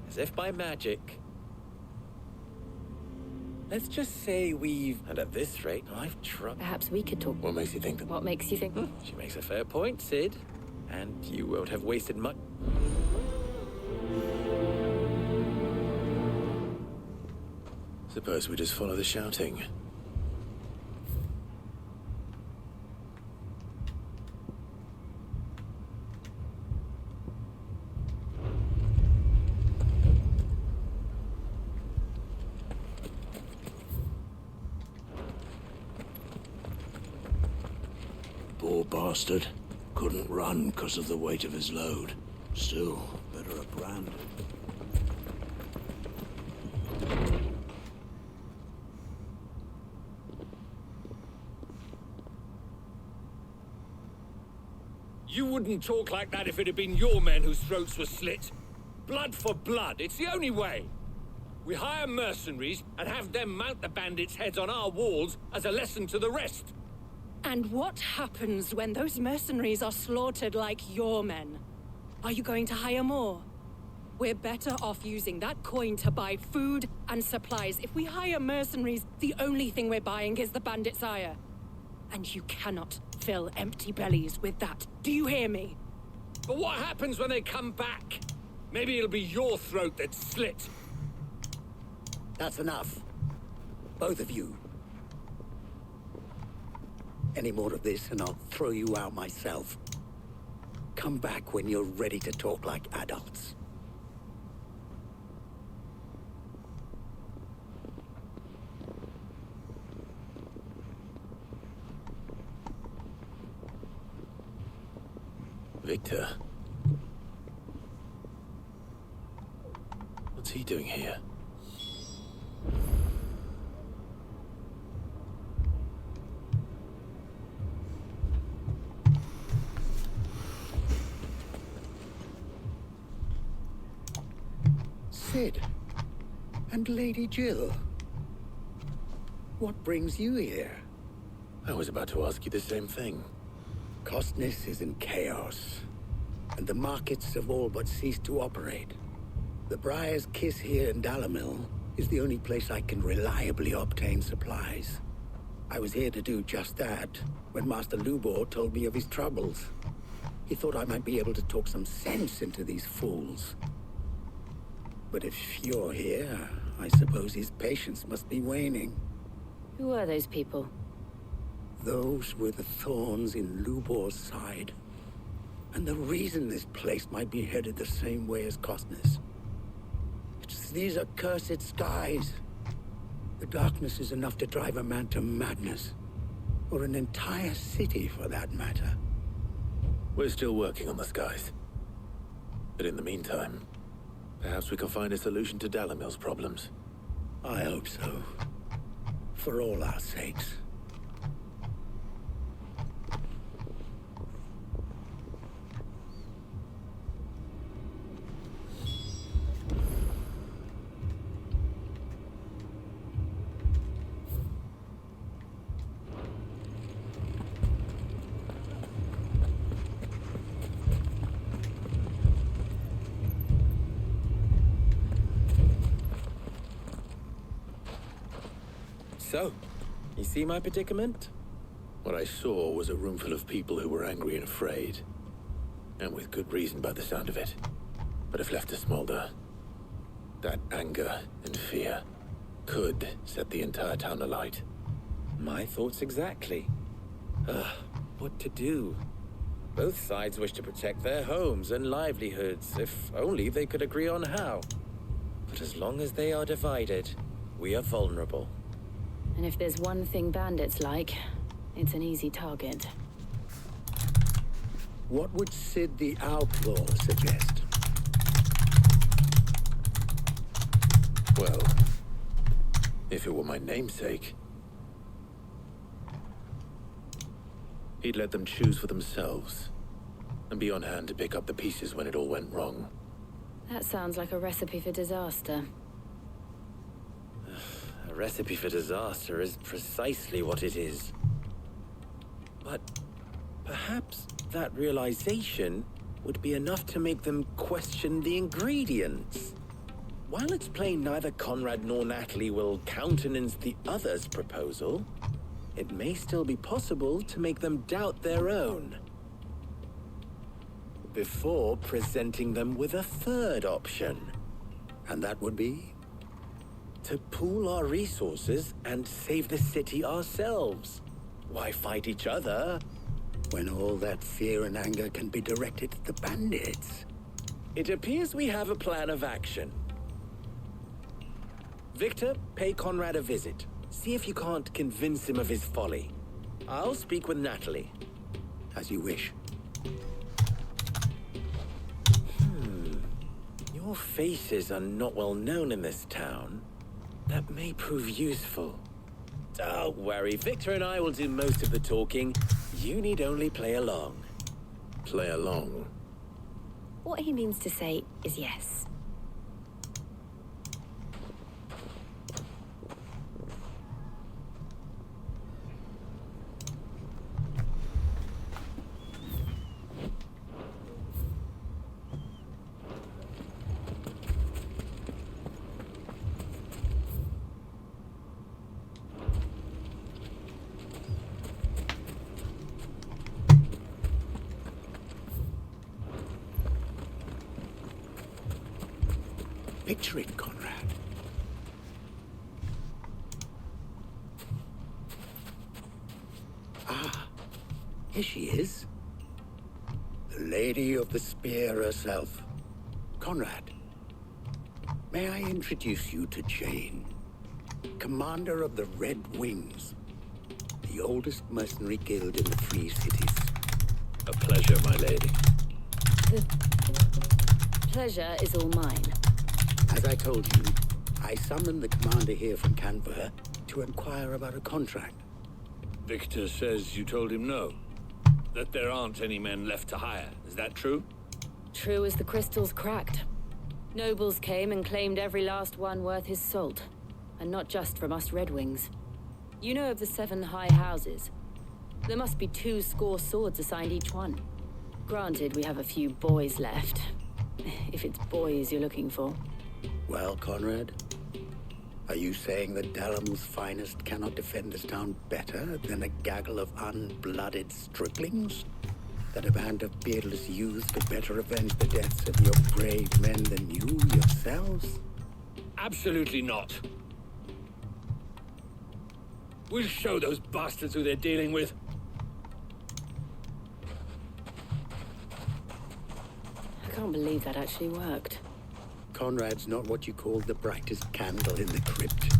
As if by magic. Let's just say we've... And at this rate, I've tried... Perhaps we could talk. What makes you think that... What makes you think? She makes a fair point, Sid. And you won't have wasted much... Suppose we just follow the shouting. Poor bastard. Couldn't run because of the weight of his load. Still, better a brand. You wouldn't talk like that if it had been your men whose throats were slit. Blood for blood, it's the only way. We hire mercenaries and have them mount the bandits' heads on our walls as a lesson to the rest. And what happens when those mercenaries are slaughtered like your men? Are you going to hire more? We're better off using that coin to buy food and supplies. If we hire mercenaries, the only thing we're buying is the bandits' ire. And you cannot fill empty bellies with that. Do you hear me? But what happens when they come back? Maybe it'll be your throat that's slit. That's enough. Both of you. Any more of this and I'll throw you out myself. Come back when you're ready to talk like adults. Victor. What's he doing here? Sid. And Lady Jill. What brings you here? I was about to ask you the same thing. Costness is in chaos, and the markets have all but ceased to operate. The Briar's Kiss here in Dalamil is the only place I can reliably obtain supplies. I was here to do just that when Master Lubor told me of his troubles. He thought I might be able to talk some sense into these fools. But if you're here, I suppose his patience must be waning. Who are those people? Those were the thorns in Lubor's side. And the reason this place might be headed the same way as Costness. It's these accursed skies. The darkness is enough to drive a man to madness. Or an entire city, for that matter. We're still working on the skies. But in the meantime, perhaps we can find a solution to Dalamil's problems. I hope so. For all our sakes. So, you see my predicament? What I saw was a room full of people who were angry and afraid. And with good reason by the sound of it. But if left to smolder, that anger and fear could set the entire town alight. My thoughts exactly. What to do? Both sides wish to protect their homes and livelihoods, if only they could agree on how. But as long as they are divided, we are vulnerable. And if there's one thing bandits like, it's an easy target. What would Sid the Outlaw suggest? Well, if it were my namesake, he'd let them choose for themselves, and be on hand to pick up the pieces when it all went wrong. That sounds like a recipe for disaster. A recipe for disaster is precisely what it is. But perhaps that realization would be enough to make them question the ingredients. While it's plain neither Conrad nor Natalie will countenance the other's proposal, it may still be possible to make them doubt their own. Before presenting them with a third option. And that would be? To pool our resources and save the city ourselves. Why fight each other? When all that fear and anger can be directed at the bandits. It appears we have a plan of action. Victor, pay Conrad a visit. See if you can't convince him of his folly. I'll speak with Natalie. As you wish. Your faces are not well known in this town. That may prove useful. Don't worry, Victor and I will do most of the talking. You need only play along. Play along? What he means to say is yes. Picture it, Conrad. Ah, here she is. The Lady of the Spear herself. Conrad, may I introduce you to Jane, commander of the Red Wings, the oldest mercenary guild in the Free Cities. A pleasure, my lady. The pleasure is all mine. As I told you, I summoned the commander here from Canberra to inquire about a contract. Victor says you told him no. That there aren't any men left to hire. Is that true? True as the crystals cracked. Nobles came and claimed every last one worth his salt. And not just from us Red Wings. You know of the 7 high houses. There must be 2 swords assigned each one. Granted, we have a few boys left. If it's boys you're looking for. Well, Conrad, are you saying that Dalamel's finest cannot defend this town better than a gaggle of unblooded striplings? That a band of beardless youths could better avenge the deaths of your brave men than you yourselves? Absolutely not. We'll show those bastards who they're dealing with. I can't believe that actually worked. Conrad's not what you call the brightest candle in the crypt.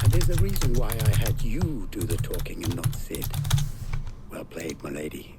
And there's a reason why I had you do the talking and not Sid. Well played, my lady.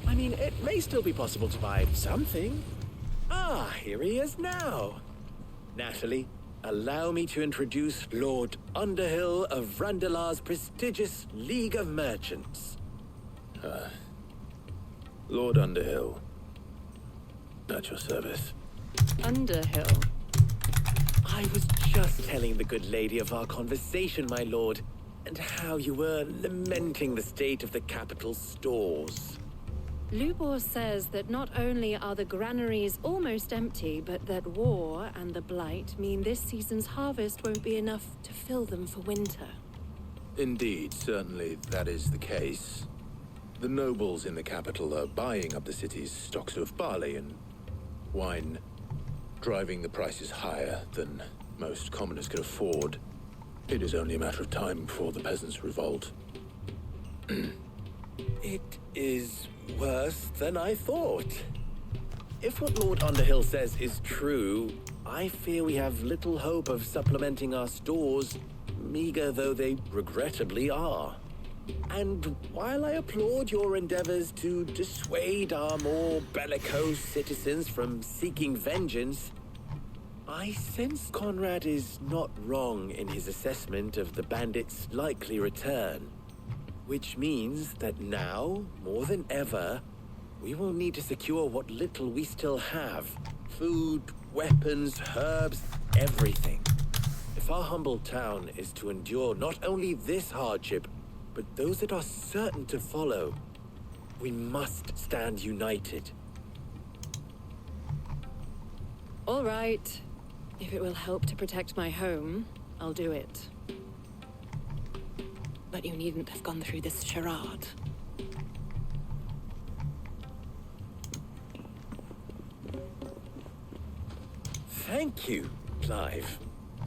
I mean, it may still be possible to buy something. Ah, here he is now. Natalie, allow me to introduce Lord Underhill of Randalar's prestigious League of Merchants. Lord Underhill. At your service. Underhill. I was just telling the good lady of our conversation, my lord, and how you were lamenting the state of the capital's stores. Lubor says that not only are the granaries almost empty, but that war and the blight mean this season's harvest won't be enough to fill them for winter. Indeed, certainly that is the case. The nobles in the capital are buying up the city's stocks of barley and wine, driving the prices higher than most commoners could afford. It is only a matter of time before the peasants revolt. It is worse than I thought. If what Lord Underhill says is true, I fear we have little hope of supplementing our stores, meager though they regrettably are. And while I applaud your endeavors to dissuade our more bellicose citizens from seeking vengeance, I sense Conrad is not wrong in his assessment of the bandits' likely return. Which means that now, more than ever, we will need to secure what little we still have. Food, weapons, herbs, everything. If our humble town is to endure not only this hardship, but those that are certain to follow, we must stand united. All right. If it will help to protect my home, I'll do it. But you needn't have gone through this charade. Thank you, Clive.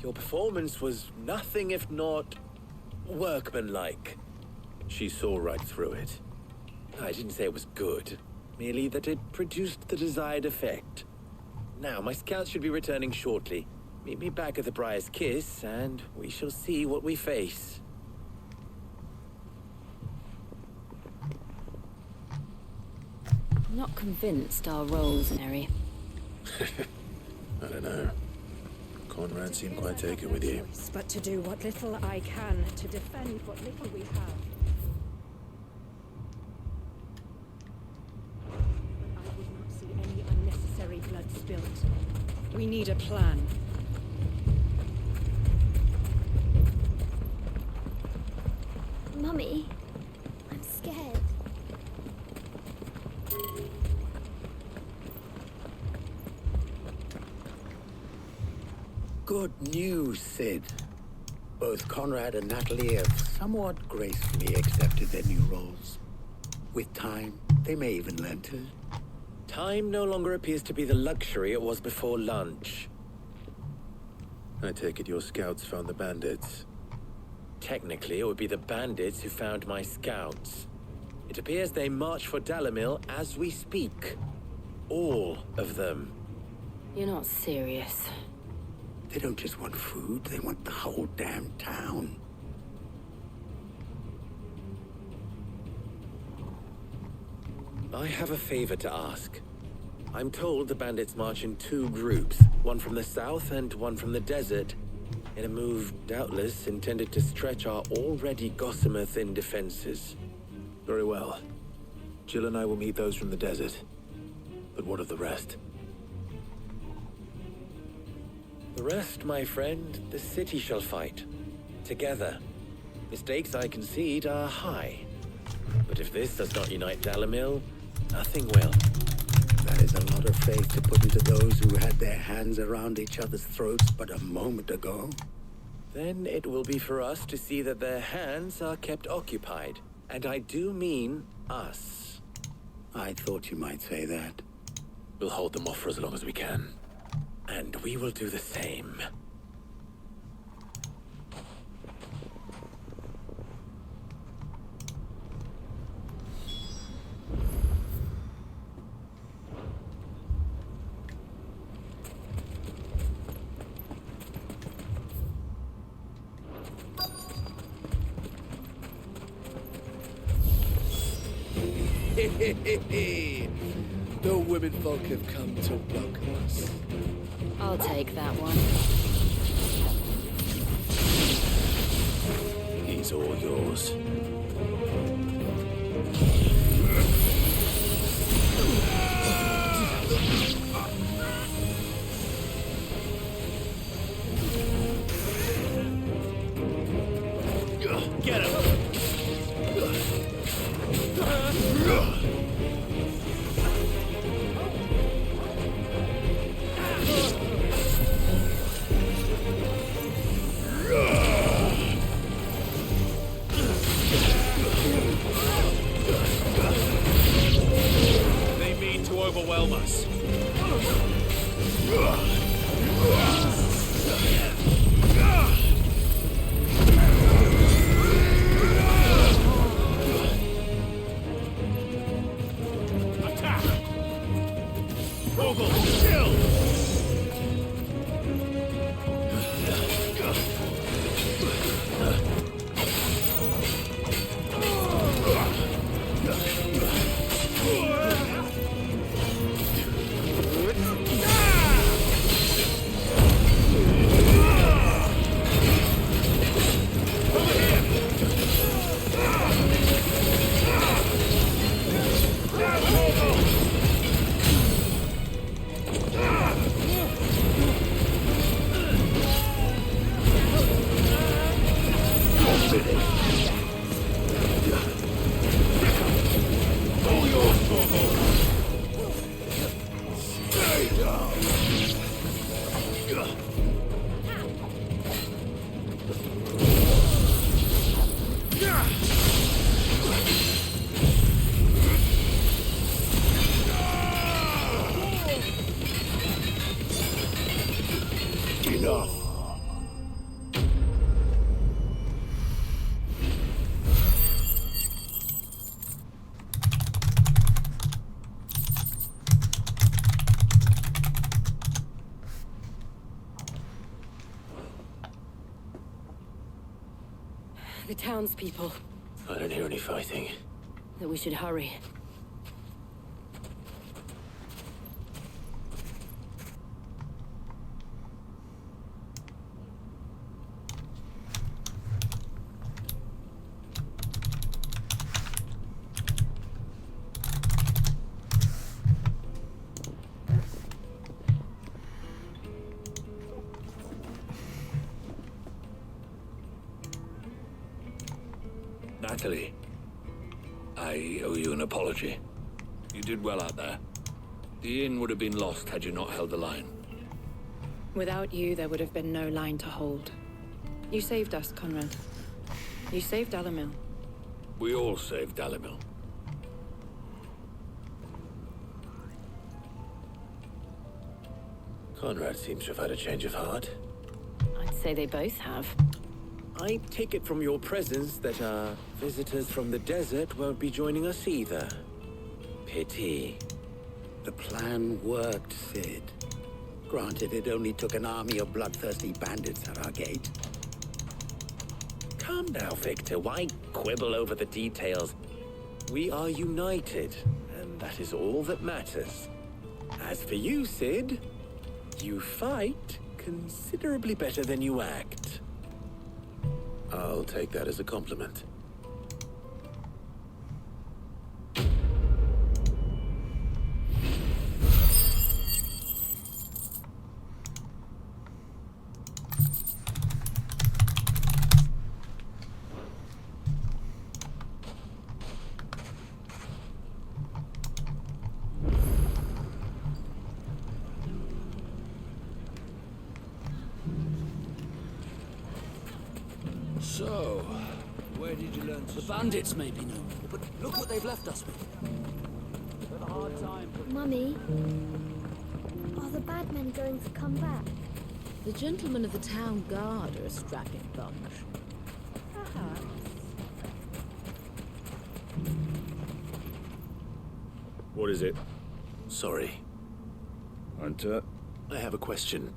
Your performance was nothing if not workmanlike. She saw right through it. I didn't say it was good, merely that it produced the desired effect. Now, my scouts should be returning shortly. Meet me back at the Briar's Kiss, and we shall see what we face. I'm not convinced our roles, Mary. I don't know. Conrad seemed quite taken with you. But to do what little I can to defend what little we have. I would not see any unnecessary blood spilt. We need a plan. Mummy, I'm scared. Good news, Sid. Both Conrad and Natalie have somewhat gracefully accepted their new roles. With time, they may even learn to. Time no longer appears to be the luxury it was before lunch. I take it your scouts found the bandits. Technically, it would be the bandits who found my scouts. It appears they march for Dalamil as we speak. All of them. You're not serious. They don't just want food, they want the whole damn town. I have a favor to ask. I'm told the bandits march in two groups, one from the south and one from the desert, in a move doubtless intended to stretch our already gossamer-thin defenses. Very well. Jill and I will meet those from the desert. But what of the rest? The rest, my friend, the city shall fight. Together. The stakes, I concede, are high. But if this does not unite Dalamil, nothing will. That is a lot of faith to put into those who had their hands around each other's throats but a moment ago. Then it will be for us to see that their hands are kept occupied. And I do mean us. I thought you might say that. We'll hold them off for as long as we can. And we will do the same. The women folk have come to welcome us. I'll take that one. He's all yours. overwhelm us. Attack! Vogel, kill! The townspeople. I don't hear any fighting. That we should hurry. Natalie, I owe you an apology. You did well out there. The inn would have been lost had you not held the line. Without you, there would have been no line to hold. You saved us, Conrad. You saved Dalamil. We all saved Dalamil. Conrad seems to have had a change of heart. I'd say they both have. I take it from your presence that our visitors from the desert won't be joining us either. Pity. The plan worked, Sid. Granted, it only took an army of bloodthirsty bandits at our gate. Calm now, Victor. Why quibble over the details? We are united, and that is all that matters. As for you, Sid, you fight considerably better than you act. I'll take that as a compliment. So, where did you learn to... The bandits may be noble, but look what they've left us with. With a hard time. Mummy, are the bad men going to come back? The gentlemen of the town guard are a strapping bunch. Perhaps. What is it? Sorry. Hunter? I have a question.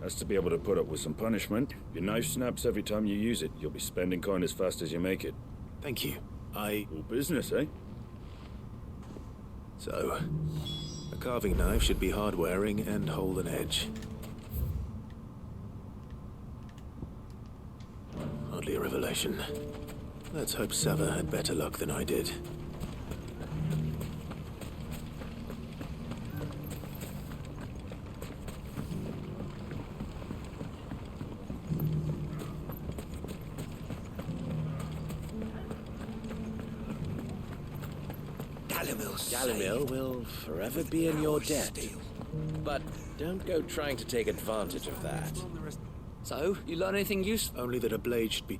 Has to be able to put up with some punishment. Your knife snaps every time you use it. You'll be spending coin as fast as you make it. Thank you. All business, eh? So, a carving knife should be hard-wearing and hold an edge. Hardly a revelation. Let's hope Sava had better luck than I did. Dalamil will forever be in your debt. But don't go trying to take advantage of that. So, you learn anything useful? Only that a blade should be...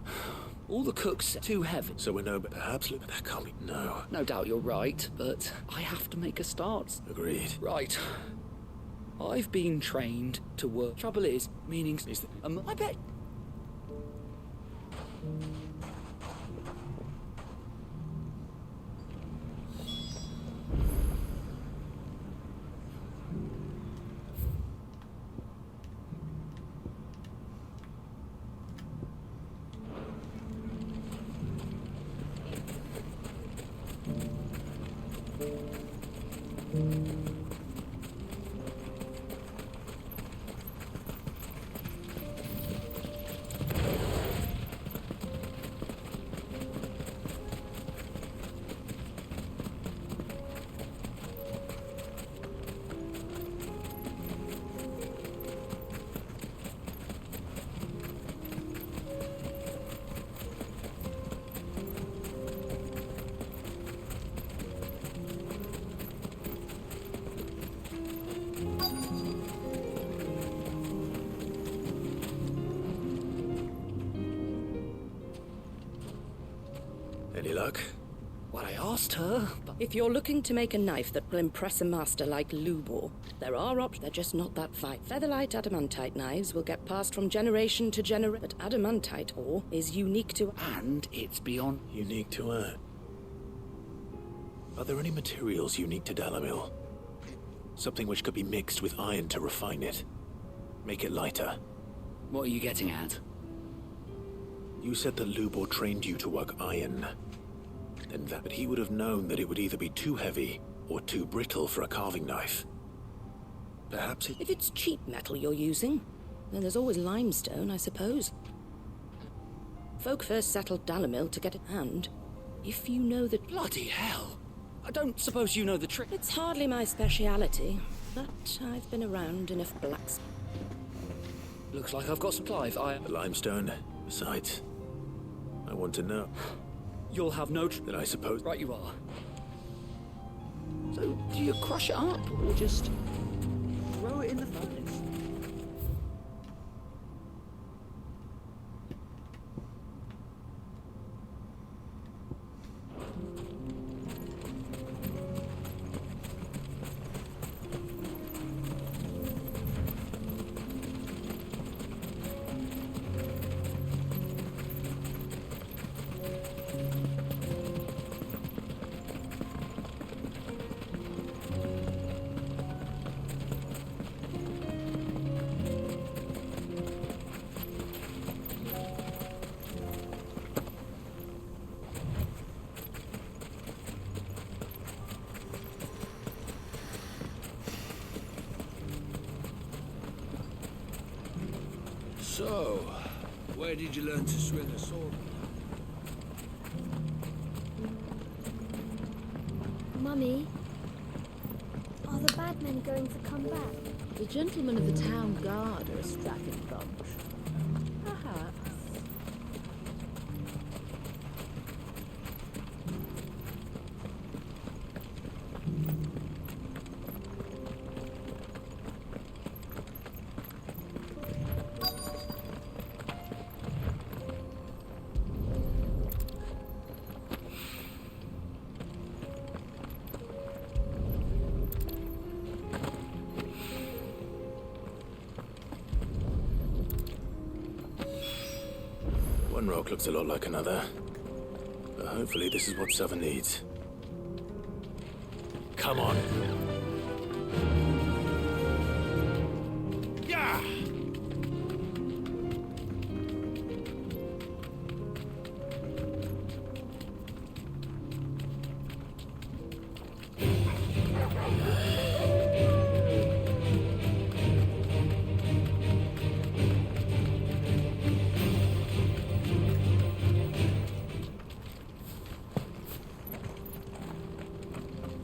All the cooks are too heavy. So we're no, but perhaps that can't be. No. No doubt you're right, but I have to make a start. Agreed. Right. I've been trained to work. Trouble is, meanings is I bet. Any luck? Well, I asked her, but If you're looking to make a knife that will impress a master like Lubor, there are options. They're just not that fine. Featherlight adamantite knives will get passed from generation to generation, but adamantite ore is unique to... And it's beyond... Unique to her. Are there any materials unique to Dhalmekian? Something which could be mixed with iron to refine it. Make it lighter. What are you getting at? You said that Lubor trained you to work iron. And that he would have known that it would either be too heavy or too brittle for a carving knife. Perhaps If it's cheap metal you're using, then there's always limestone, I suppose. Folk first settled Dhalmekian to get it, and if you know the... Bloody hell! I don't suppose you know the trick. It's hardly my speciality, but I've been around enough blacks. Looks like I've got some Clive. limestone. Besides, I want to know. You'll have no... Then I suppose... Right you are. So, do you crush it up, or just throw it in the furnace? So, where did you learn to swing a sword? Mummy, are the bad men going to come back? The gentlemen of the town guard are a strapping bunch. Perhaps. One rock looks a lot like another. But hopefully this is what Southern needs. Come on. Yeah!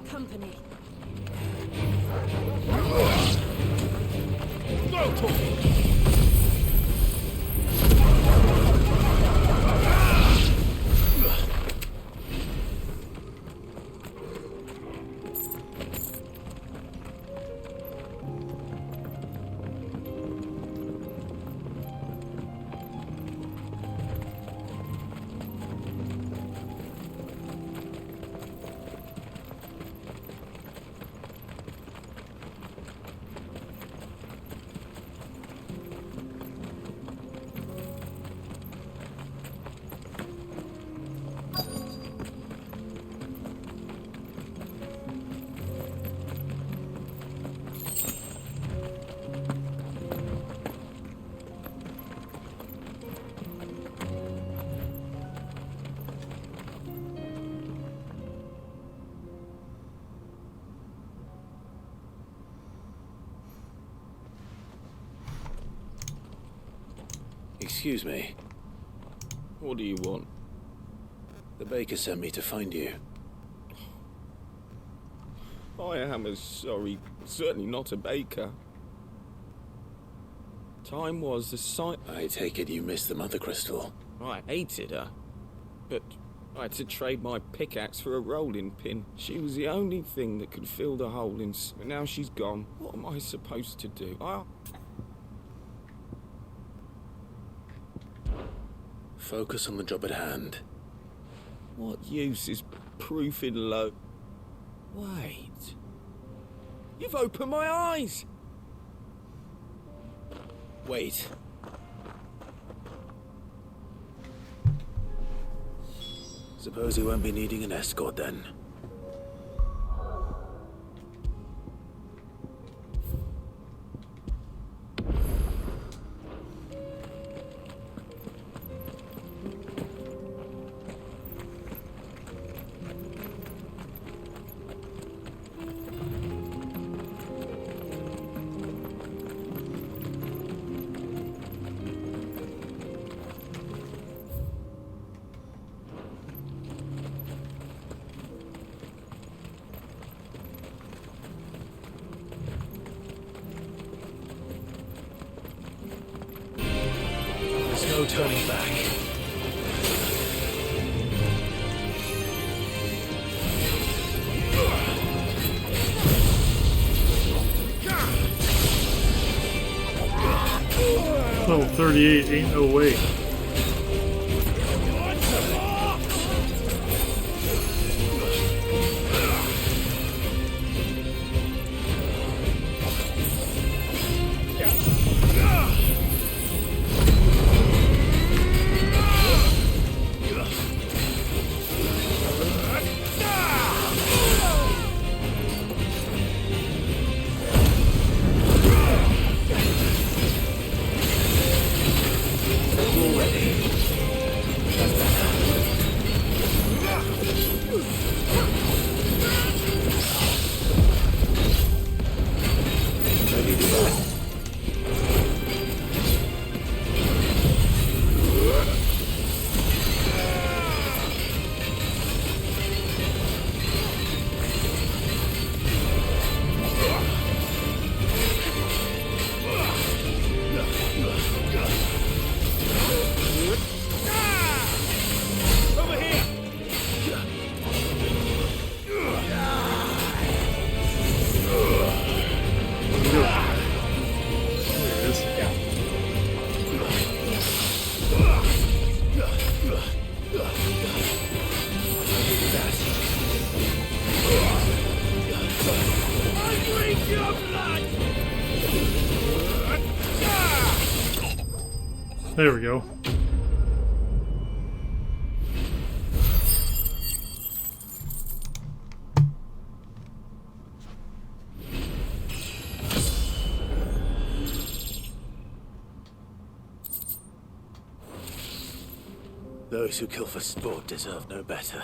Company. Excuse me. What do you want? The baker sent me to find you. I am sorry. Certainly not a baker. Time was the sight. I take it you missed the Mothercrystal. I hated her. But I had to trade my pickaxe for a rolling pin. She was the only thing that could fill the hole in. And now she's gone. What am I supposed to do? Focus on the job at hand. What use is proofing low? Wait. You've opened my eyes! Wait. Suppose you won't be needing an escort then. No turning back. Level 38 ain't no way. There we go. Those who kill for sport deserve no better.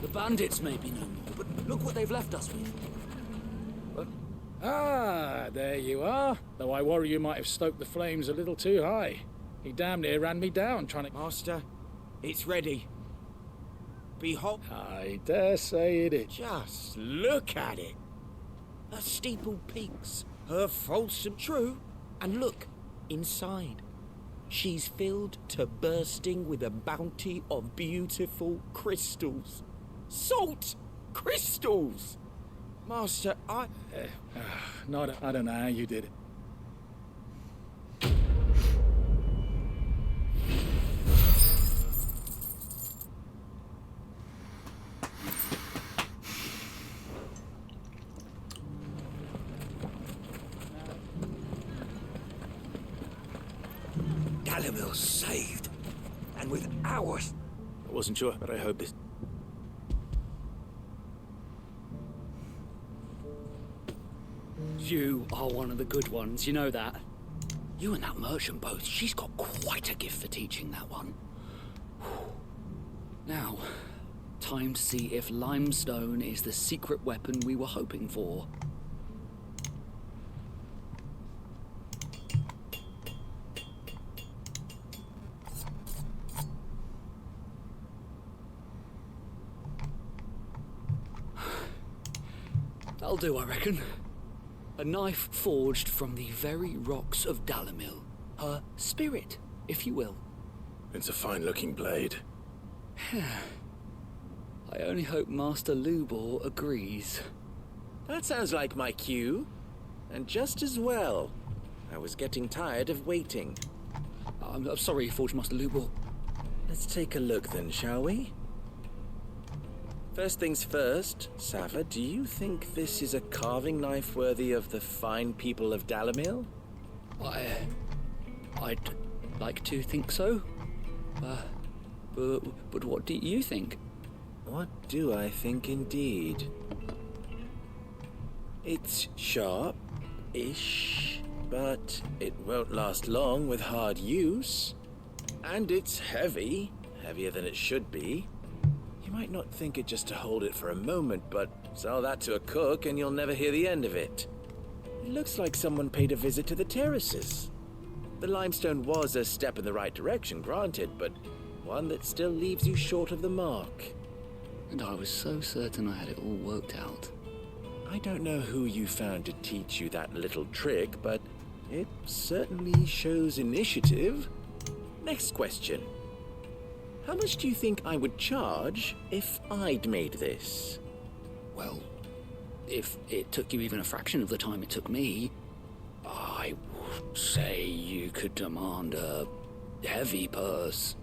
The bandits may be no more, but look what they've left us with. What? Ah, there you are. Though I worry you might have stoked the flames a little too high. He damn near ran me down trying to... Master, it's ready. Behold. I dare say it is. Just look at it. Her steeple peaks, her fulsome true, and look, inside. She's filled to bursting with a bounty of beautiful crystals. Salt crystals! Master, I don't know how you did it. Dalimil's saved, and with ours. I wasn't sure, but I hope this. You are one of the good ones, you know that. You and that merchant both, she's got quite a gift for teaching, that one. Now, time to see if limestone is the secret weapon we were hoping for. That'll do, I reckon. A knife forged from the very rocks of Dhalmekian. Her spirit, if you will. It's a fine-looking blade. I only hope Master Lubor agrees. That sounds like my cue. And just as well. I was getting tired of waiting. I'm sorry, Forge Master Lubor. Let's take a look then, shall we? First things first, Sava, do you think this is a carving knife worthy of the fine people of Dhalmekian? I'd like to think so. But what do you think? What do I think indeed? It's sharp-ish, but it won't last long with hard use. And it's heavy, heavier than it should be. You might not think it just to hold it for a moment, but sell that to a cook and you'll never hear the end of it. It looks like someone paid a visit to the terraces. The limestone was a step in the right direction, granted, but one that still leaves you short of the mark. And I was so certain I had it all worked out. I don't know who you found to teach you that little trick, but it certainly shows initiative. Next question. How much do you think I would charge if I'd made this? Well, if it took you even a fraction of the time it took me, I would say you could demand a heavy purse.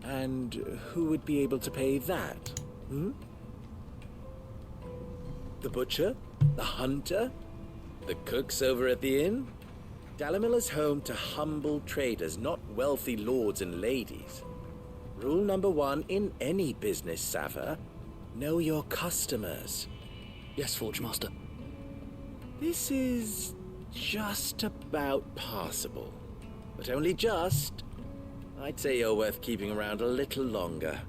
And who would be able to pay that? The butcher? The hunter? The cooks over at the inn? Dhalmekian is home to humble traders, not wealthy lords and ladies. Rule number 1 in any business, Sava. Know your customers. Yes, Forge Master. This is just about passable. But only just. I'd say you're worth keeping around a little longer.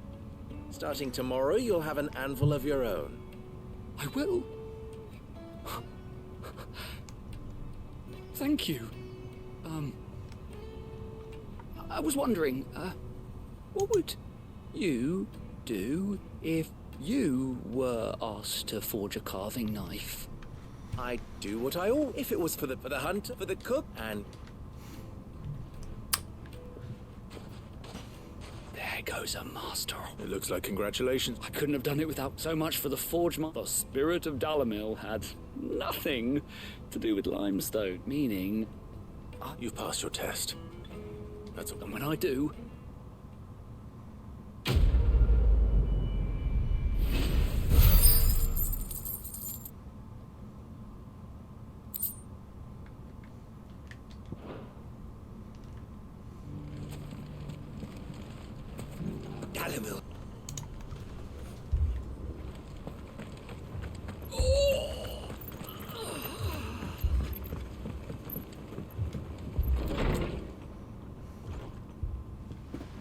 Starting tomorrow, you'll have an anvil of your own. I will. Thank you. I was wondering, what would you do if you were asked to forge a carving knife? I'd do what I ought if it was for the hunter, for the cook, and... There goes a master. It looks like congratulations. I couldn't have done it without so much for the forge master. The spirit of Dhalmekian had nothing to do with limestone, meaning... You've passed your test. That's all. And when I do... Dhalmekian.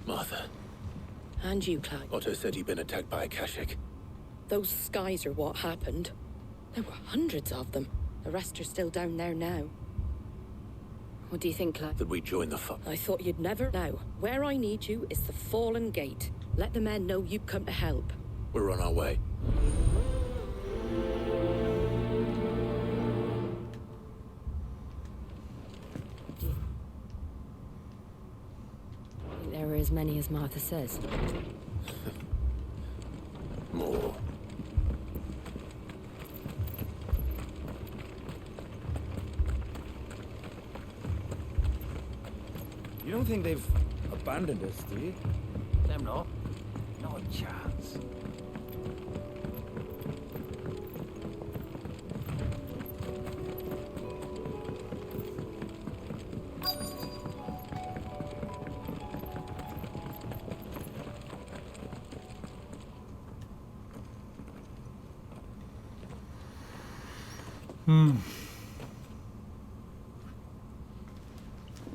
Martha. And you, Clyde. Otto said you'd been attacked by a Kashik. Those skies are what happened. There were hundreds of them. The rest are still down there now. What do you think, Clyde? That we join the fight. I thought you'd never. Now, where I need you is the Fallen Gate. Let the men know you've come to help. We're on our way. There are as many as Martha says. More. You don't think they've abandoned us, do you? Them not. Not a chance.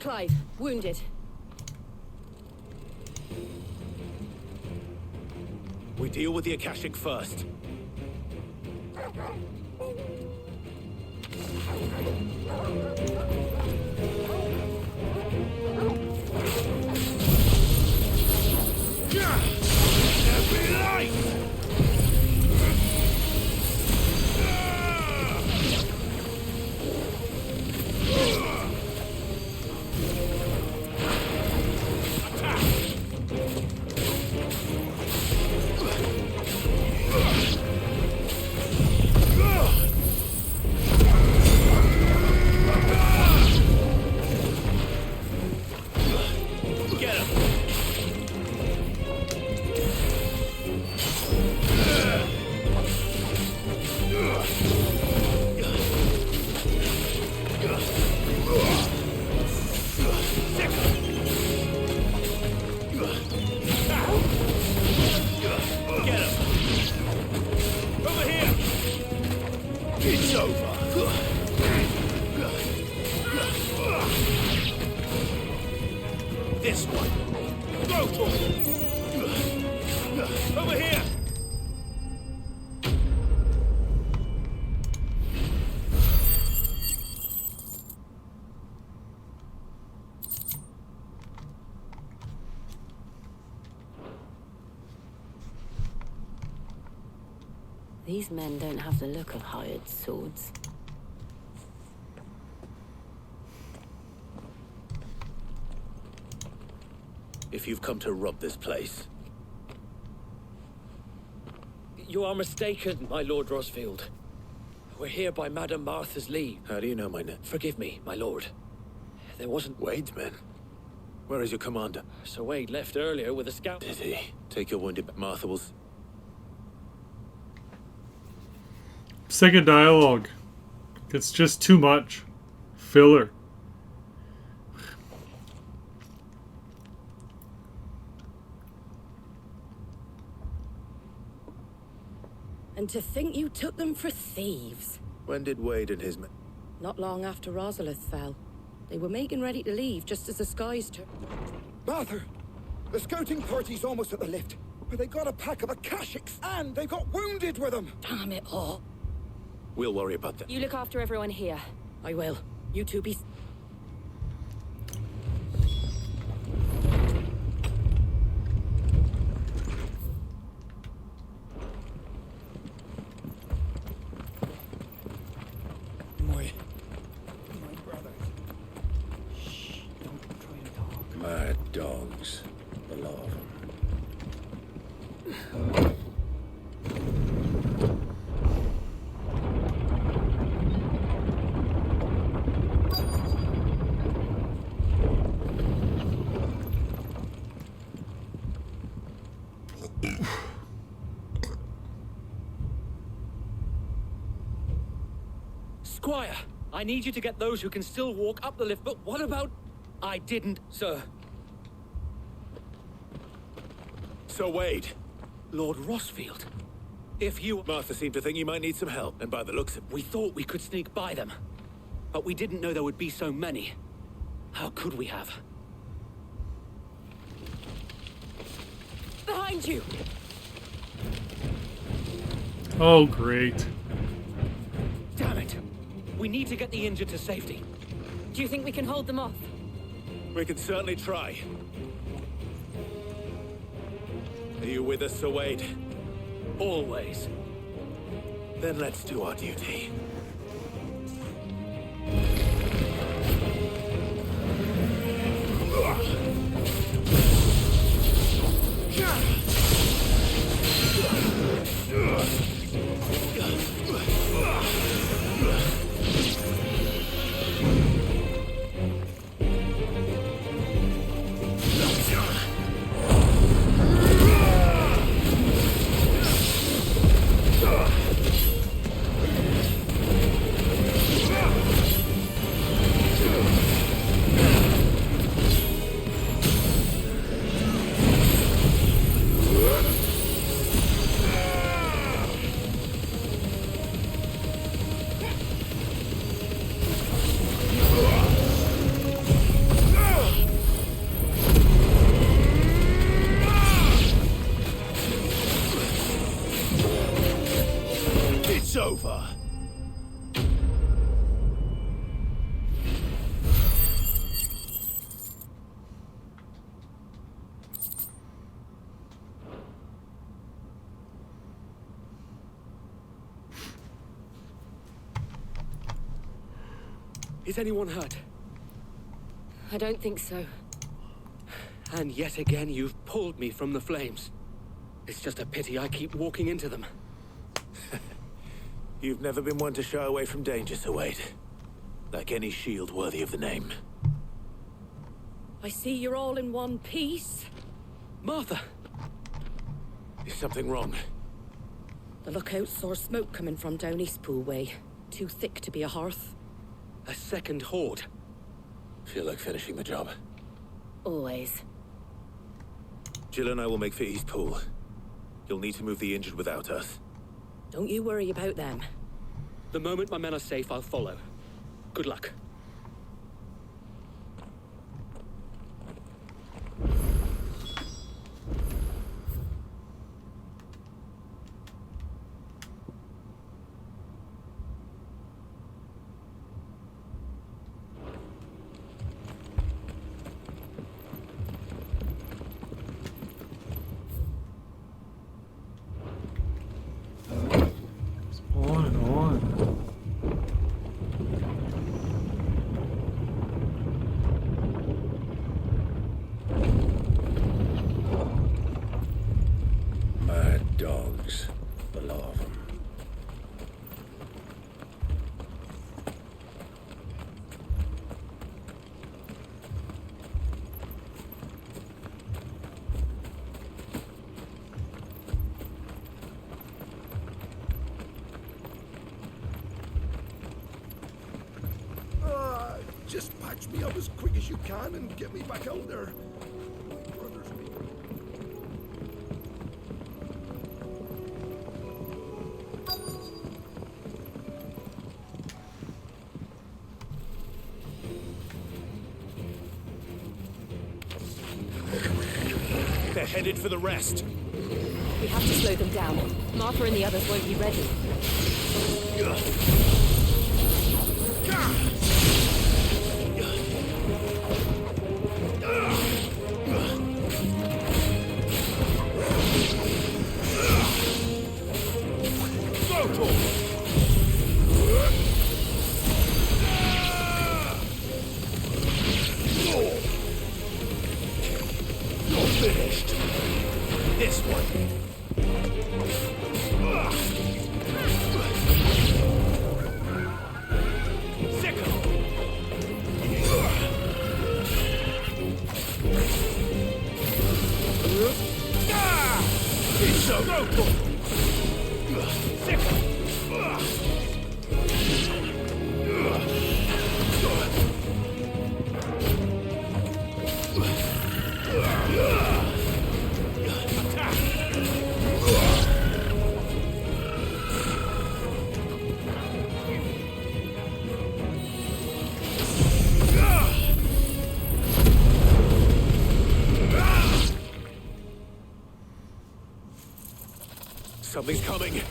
Clive, wounded. We deal with the Akashic first. This one. Go for it. Over here. These men don't have the look of hired swords. If you've come to rob this place. You are mistaken, my Lord Rosfield. We're here by Madame Martha's leave. How do you know my name? Forgive me, my lord. There wasn't... Wade's men? Where is your commander? Sir Wade left earlier with a scout. Did he? Take your wounded, Martha will... Second dialogue. It's just too much. Filler. And to think you took them for thieves. When did Wade and his men... Not long after Rosalith fell. They were making ready to leave just as the skies turned. Martha! The scouting party's almost at the lift. But they got a pack of Akashics, and they got wounded with them! Damn it all. We'll worry about that. You look after everyone here. I will. You two be... Mad dogs. The lot of them. Squire, I need you to get those who can still walk up the lift, but what about... I didn't, sir. Sir Wade. Lord Rosfield. If you... Martha seemed to think you might need some help, and by the looks of... We thought we could sneak by them, but we didn't know there would be so many. How could we have? Behind you! Oh, great. Damn it! We need to get the injured to safety. Do you think we can hold them off? We can certainly try. Are you with us, Sir Wade? Always. Then let's do our duty. over. Is anyone hurt? I don't think so. And yet again, you've pulled me from the flames. It's just a pity I keep walking into them. You've never been one to shy away from danger, Sir Wade. Like any shield worthy of the name. I see you're all in one piece. Martha! Is something wrong? The lookout saw smoke coming from down Eastpool way. Too thick to be a hearth. A second horde. Feel like finishing the job. Always. Jill and I will make for Eastpool. You'll need to move the injured without us. Don't you worry about them. The moment my men are safe, I'll follow. Good luck. On and on. Mad dogs. The lot of them. Just patch me up as quick as you can and get me back out there. They're headed for the rest. We have to slow them down. Martha and the others won't be ready. You're finished. This one. Something's coming.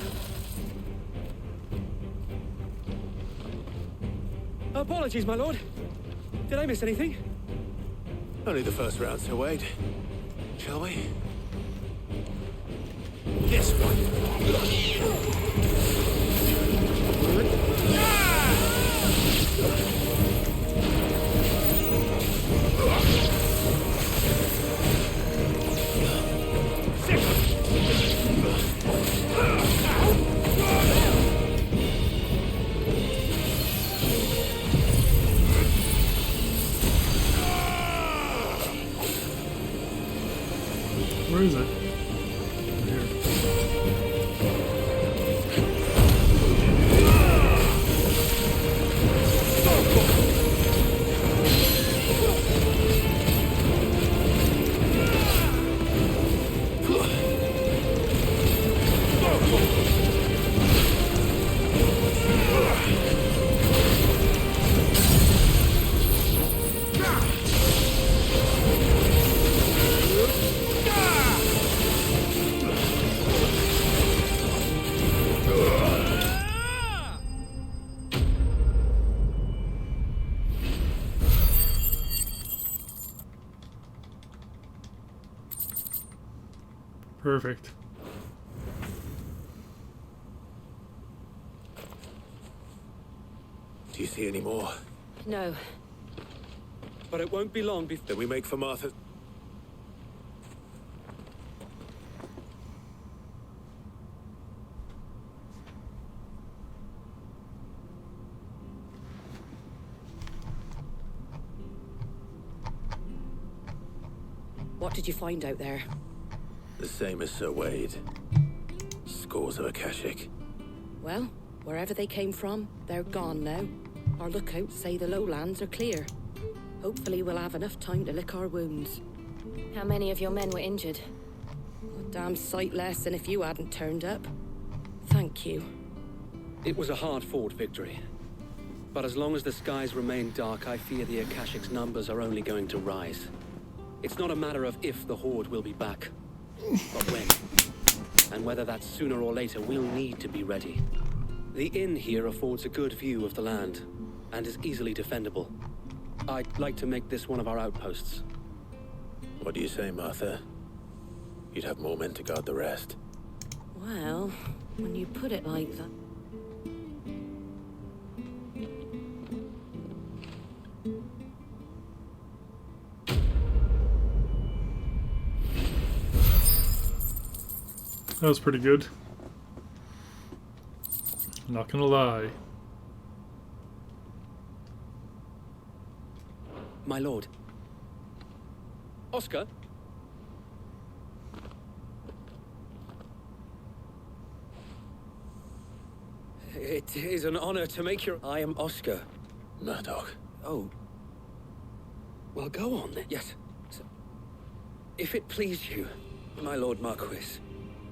Apologies, my lord. Did I miss anything? Only the first round, Sir Wade. Shall we? This one. Where is it? Perfect. Do you see any more? No. But it won't be long before... Then we make for Martha. What did you find out there? The same as Sir Wade. Scores of Akashic. Well, wherever they came from, they're gone now. Our lookouts say the lowlands are clear. Hopefully we'll have enough time to lick our wounds. How many of your men were injured? A damn sight less than if you hadn't turned up. Thank you. It was a hard-fought victory. But as long as the skies remain dark, I fear the Akashic's numbers are only going to rise. It's not a matter of if the Horde will be back, but when. And whether that's sooner or later, we'll need to be ready. The inn here affords a good view of the land, and is easily defendable. I'd like to make this one of our outposts. What do you say, Martha? You'd have more men to guard the rest. Well, when you put it like that... That was pretty good. Not gonna lie. My lord. Oscar? It is an honor to make your... I am Oscar. Murdoch. Oh. Well, go on then. Yes. So, if it please you, my lord Marquis,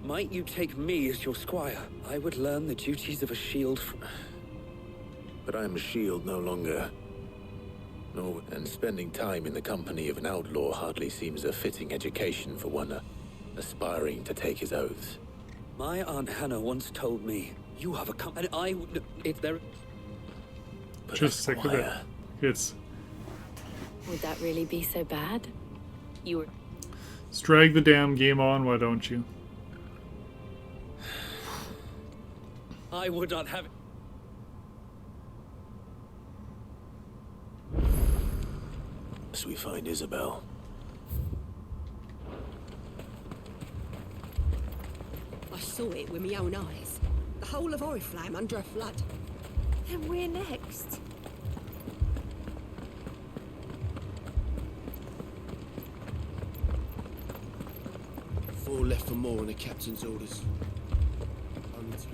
might you take me as your squire? I would learn the duties of a shield from... But I am a shield no longer. No, and spending time in the company of an outlaw hardly seems a fitting education for one aspiring to take his oaths. My Aunt Hannah once told me, you have a and I would... If there... But just stick with it. It's... Would that really be so bad? You were... Let's drag the damn game on, why don't you? I would not have... As we find Isabel. I saw it with my own eyes. The whole of Oriflamme under a flood. Then we're next. Four left for more on the captain's orders. Only two.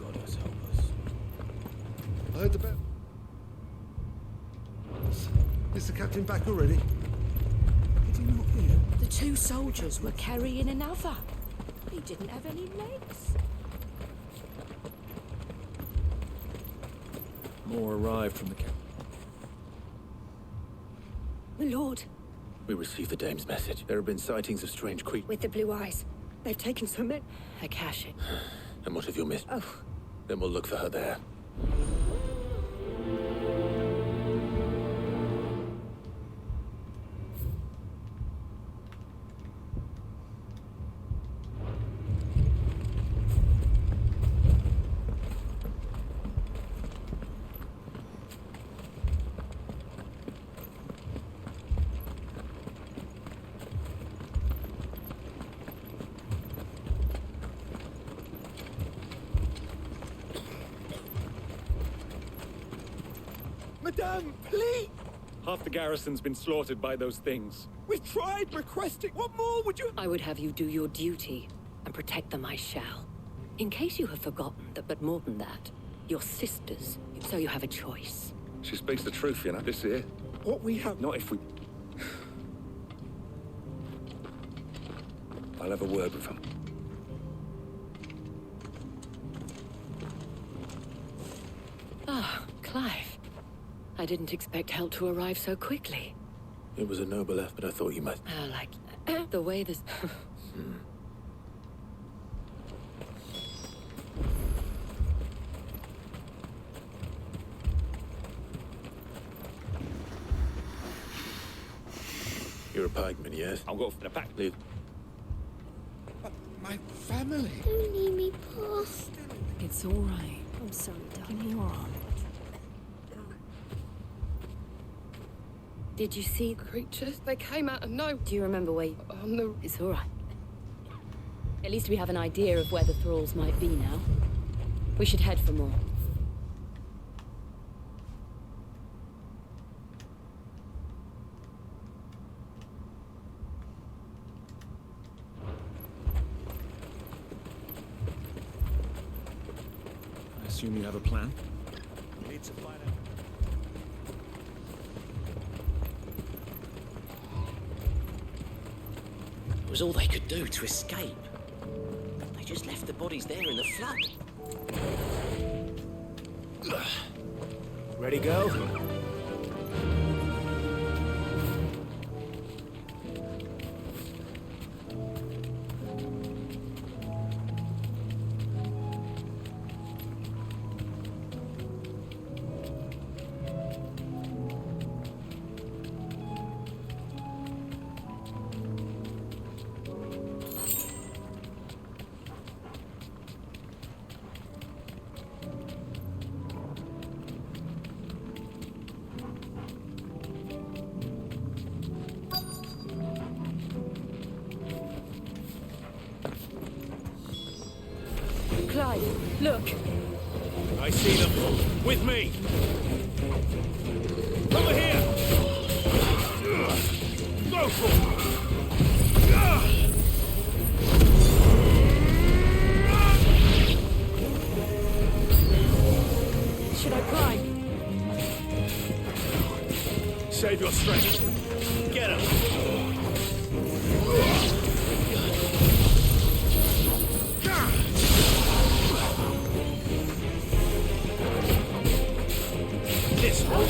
God has help us. I heard the bell. Is the captain back already? Did he not hear? The two soldiers were carrying another. He didn't have any legs. More arrived from the camp. My lord. We received the dame's message. There have been sightings of strange creatures. With the blue eyes. They've taken some men. Akashic. And what have you missed? Oh. Then we'll look for her there. Madame, please! Half the garrison's been slaughtered by those things. We've tried requesting. What more would you... I would have you do your duty, and protect them I shall. In case you have forgotten that, but more than that, your sisters, so you have a choice. She speaks the truth, you know, this here. What we have... Not if we... I'll have a word with them. Ah, Clive. I didn't expect help to arrive so quickly. It was a noble effort, but I thought you might... Like, the way this... You're a pikeman, yes? I'll go for the pack. Leave. My family. Don't leave me, Paul. It's all right. I'm sorry, Give me darling. your arm. Did you see Creatures, they came out of no... Do you remember where you... On the... It's all right. At least we have an idea of where the thralls might be now. We should head for more. I assume you have a plan? Need to find out. It was all they could do to escape. They just left the bodies there in the flood. Ready, go? Clive, look! I see them. With me. Over here. Go for it. Should I climb? Save your strength. Get him. This one.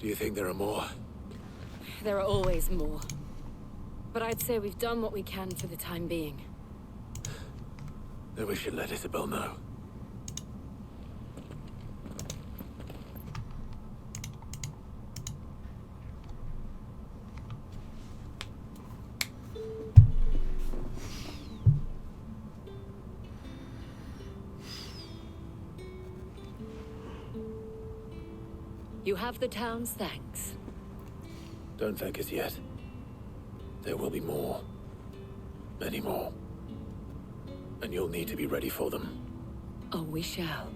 Do you think there are more? There are always more. But I'd say we've done what we can for the time being. Then we should let Isabel know. You have the town's thanks. Don't thank us yet. There will be more. Many more. And you'll need to be ready for them. Oh, we shall.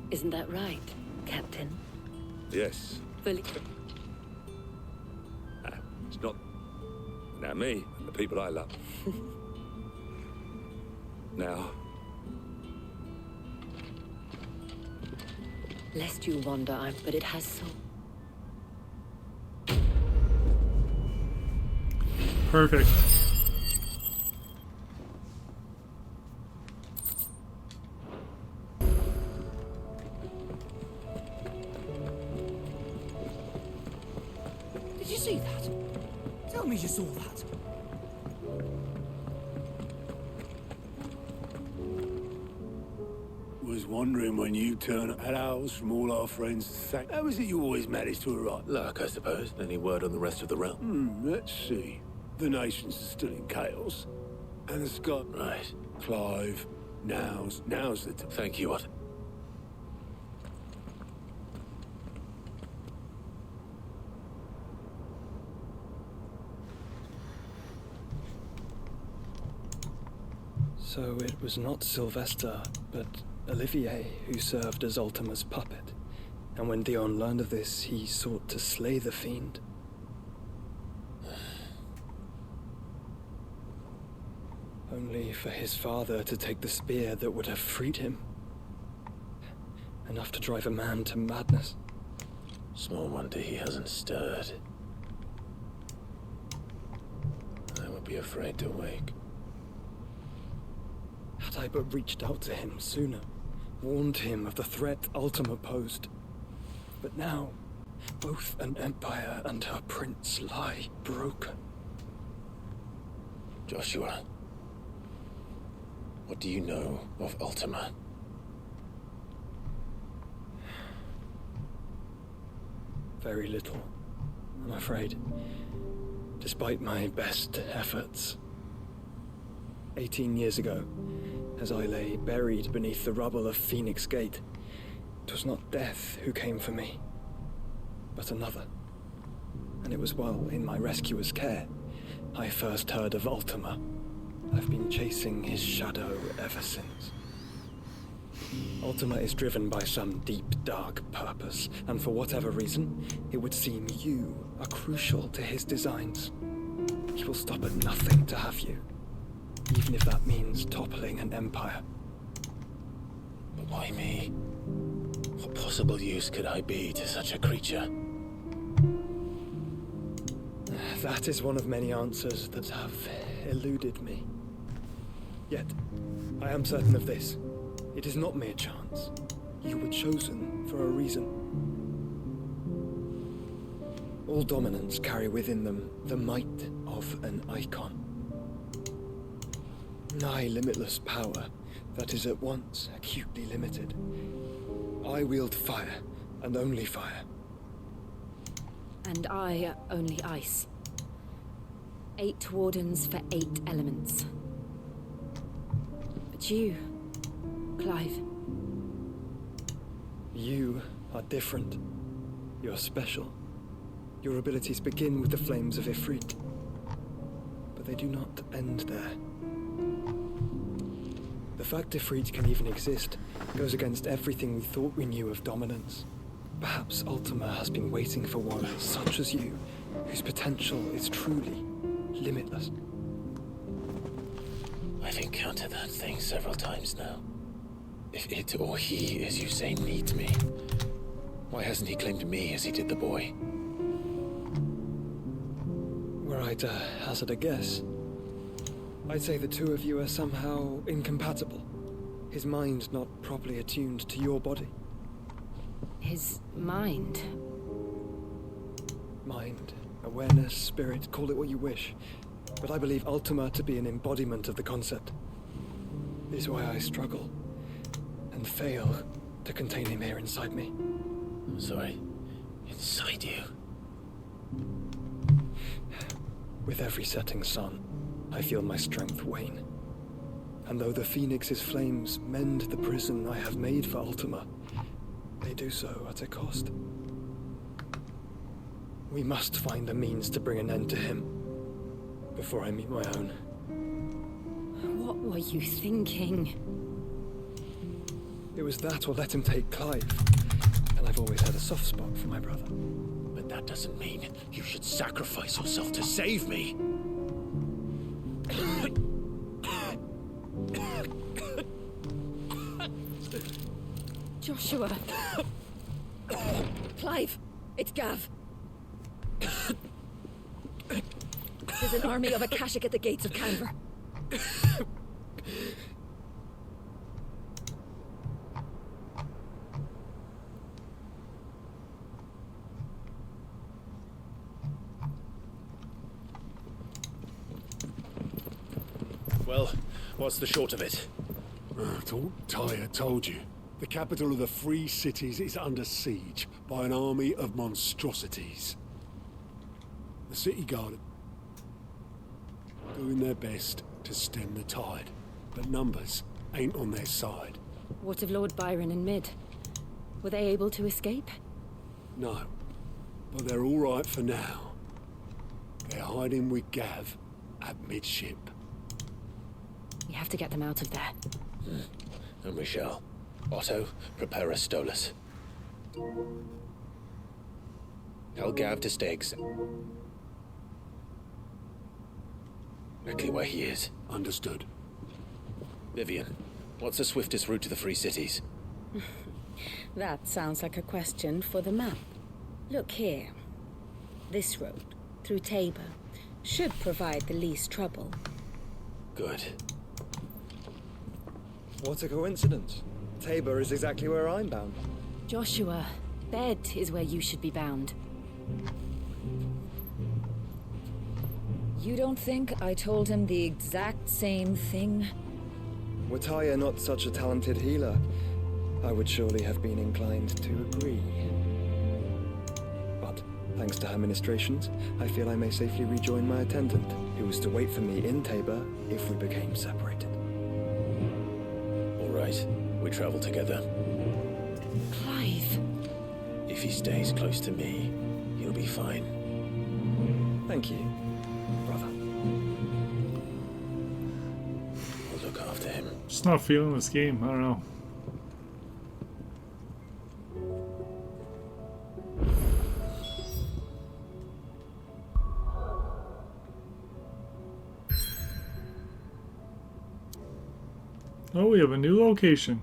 Isn't that right, Captain? Yes. It's not... Now me and the people I love. Now... Lest you wander, but it has so. Perfect. see that? Tell me you saw that. Was wondering when you turn up at ours from all our friends to thank. How is it you always manage to arrive? Luck, I suppose. Any word on the rest of the realm? Let's see. The nations are still in chaos. And the Scot. Right. Clive. Now's the time. Thank you, what? So it was not Sylvester, but Olivier who served as Ultima's puppet. And when Dion learned of this, he sought to slay the fiend. Only for his father to take the spear that would have freed him. Enough to drive a man to madness. Small wonder he hasn't stirred. I would be afraid to wake. Had I but reached out to him sooner, warned him of the threat Ultima posed. But now, both an empire and her prince lie broken. Joshua, what do you know of Ultima? Very little, I'm afraid. Despite my best efforts. 18 years ago, as I lay buried beneath the rubble of Phoenix Gate, it was not death who came for me, but another. And it was while in my rescuer's care, I first heard of Ultima. I've been chasing his shadow ever since. Ultima is driven by some deep, dark purpose, and for whatever reason, it would seem you are crucial to his designs. He will stop at nothing to have you, even if that means toppling an empire. But why me? What possible use could I be to such a creature? That is one of many answers that have eluded me. Yet, I am certain of this. It is not mere chance. You were chosen for a reason. All dominants carry within them the might of an icon. Nigh limitless power that is at once acutely limited. I wield fire, and only fire. And I only ice. 8 wardens for 8 elements. But you, Clive. You are different. You're special. Your abilities begin with the flames of Ifrit. But they do not end there. The fact Ifrit can even exist goes against everything we thought we knew of dominance. Perhaps Ultima has been waiting for one such as you, whose potential is truly limitless. I've encountered that thing several times now. If it or he, as you say, needs me, why hasn't he claimed me as he did the boy? Were I to hazard a guess, I'd say the two of you are somehow incompatible. His mind not properly attuned to your body. His mind? Mind, awareness, spirit, call it what you wish. But I believe Ultima to be an embodiment of the concept. It is why I struggle and fail to contain him here inside me. I'm sorry. Inside you? With every setting sun, I feel my strength wane. And though the Phoenix's flames mend the prison I have made for Ultima, they do so at a cost. We must find a means to bring an end to him before I meet my own. What were you thinking? It was that or let him take Clive. And I've always had a soft spot for my brother. But that doesn't mean you should sacrifice yourself to save me. Joshua. Clive, it's Gav. There's an army of Akashic at the gates of Canver. Well, what's the short of it? I thought Tyre told you. The capital of the Free Cities is under siege by an army of monstrosities. The city guard are doing their best to stem the tide, but numbers ain't on their side. What of Lord Byron and Mid? Were they able to escape? No, but they're all right for now. They're hiding with Gav at midship. We have to get them out of there. And we shall. Otto, prepare a Stolas. Tell Gav to stay exactly where he is. Understood. Vivian, what's the swiftest route to the Free Cities? That sounds like a question for the map. Look here. This road, through Tabor, should provide the least trouble. Good. What a coincidence. Tabor is exactly where I'm bound. Joshua, Bed is where you should be bound. You don't think I told him the exact same thing? Were Tyre not such a talented healer, I would surely have been inclined to agree. But, thanks to her ministrations, I feel I may safely rejoin my attendant, who was to wait for me in Tabor if we became separated. All right, we travel together. Clive. If he stays close to me, he'll be fine. Thank you, brother. I'll look after him. Just not feeling this game. I don't know. Oh, we have a new location.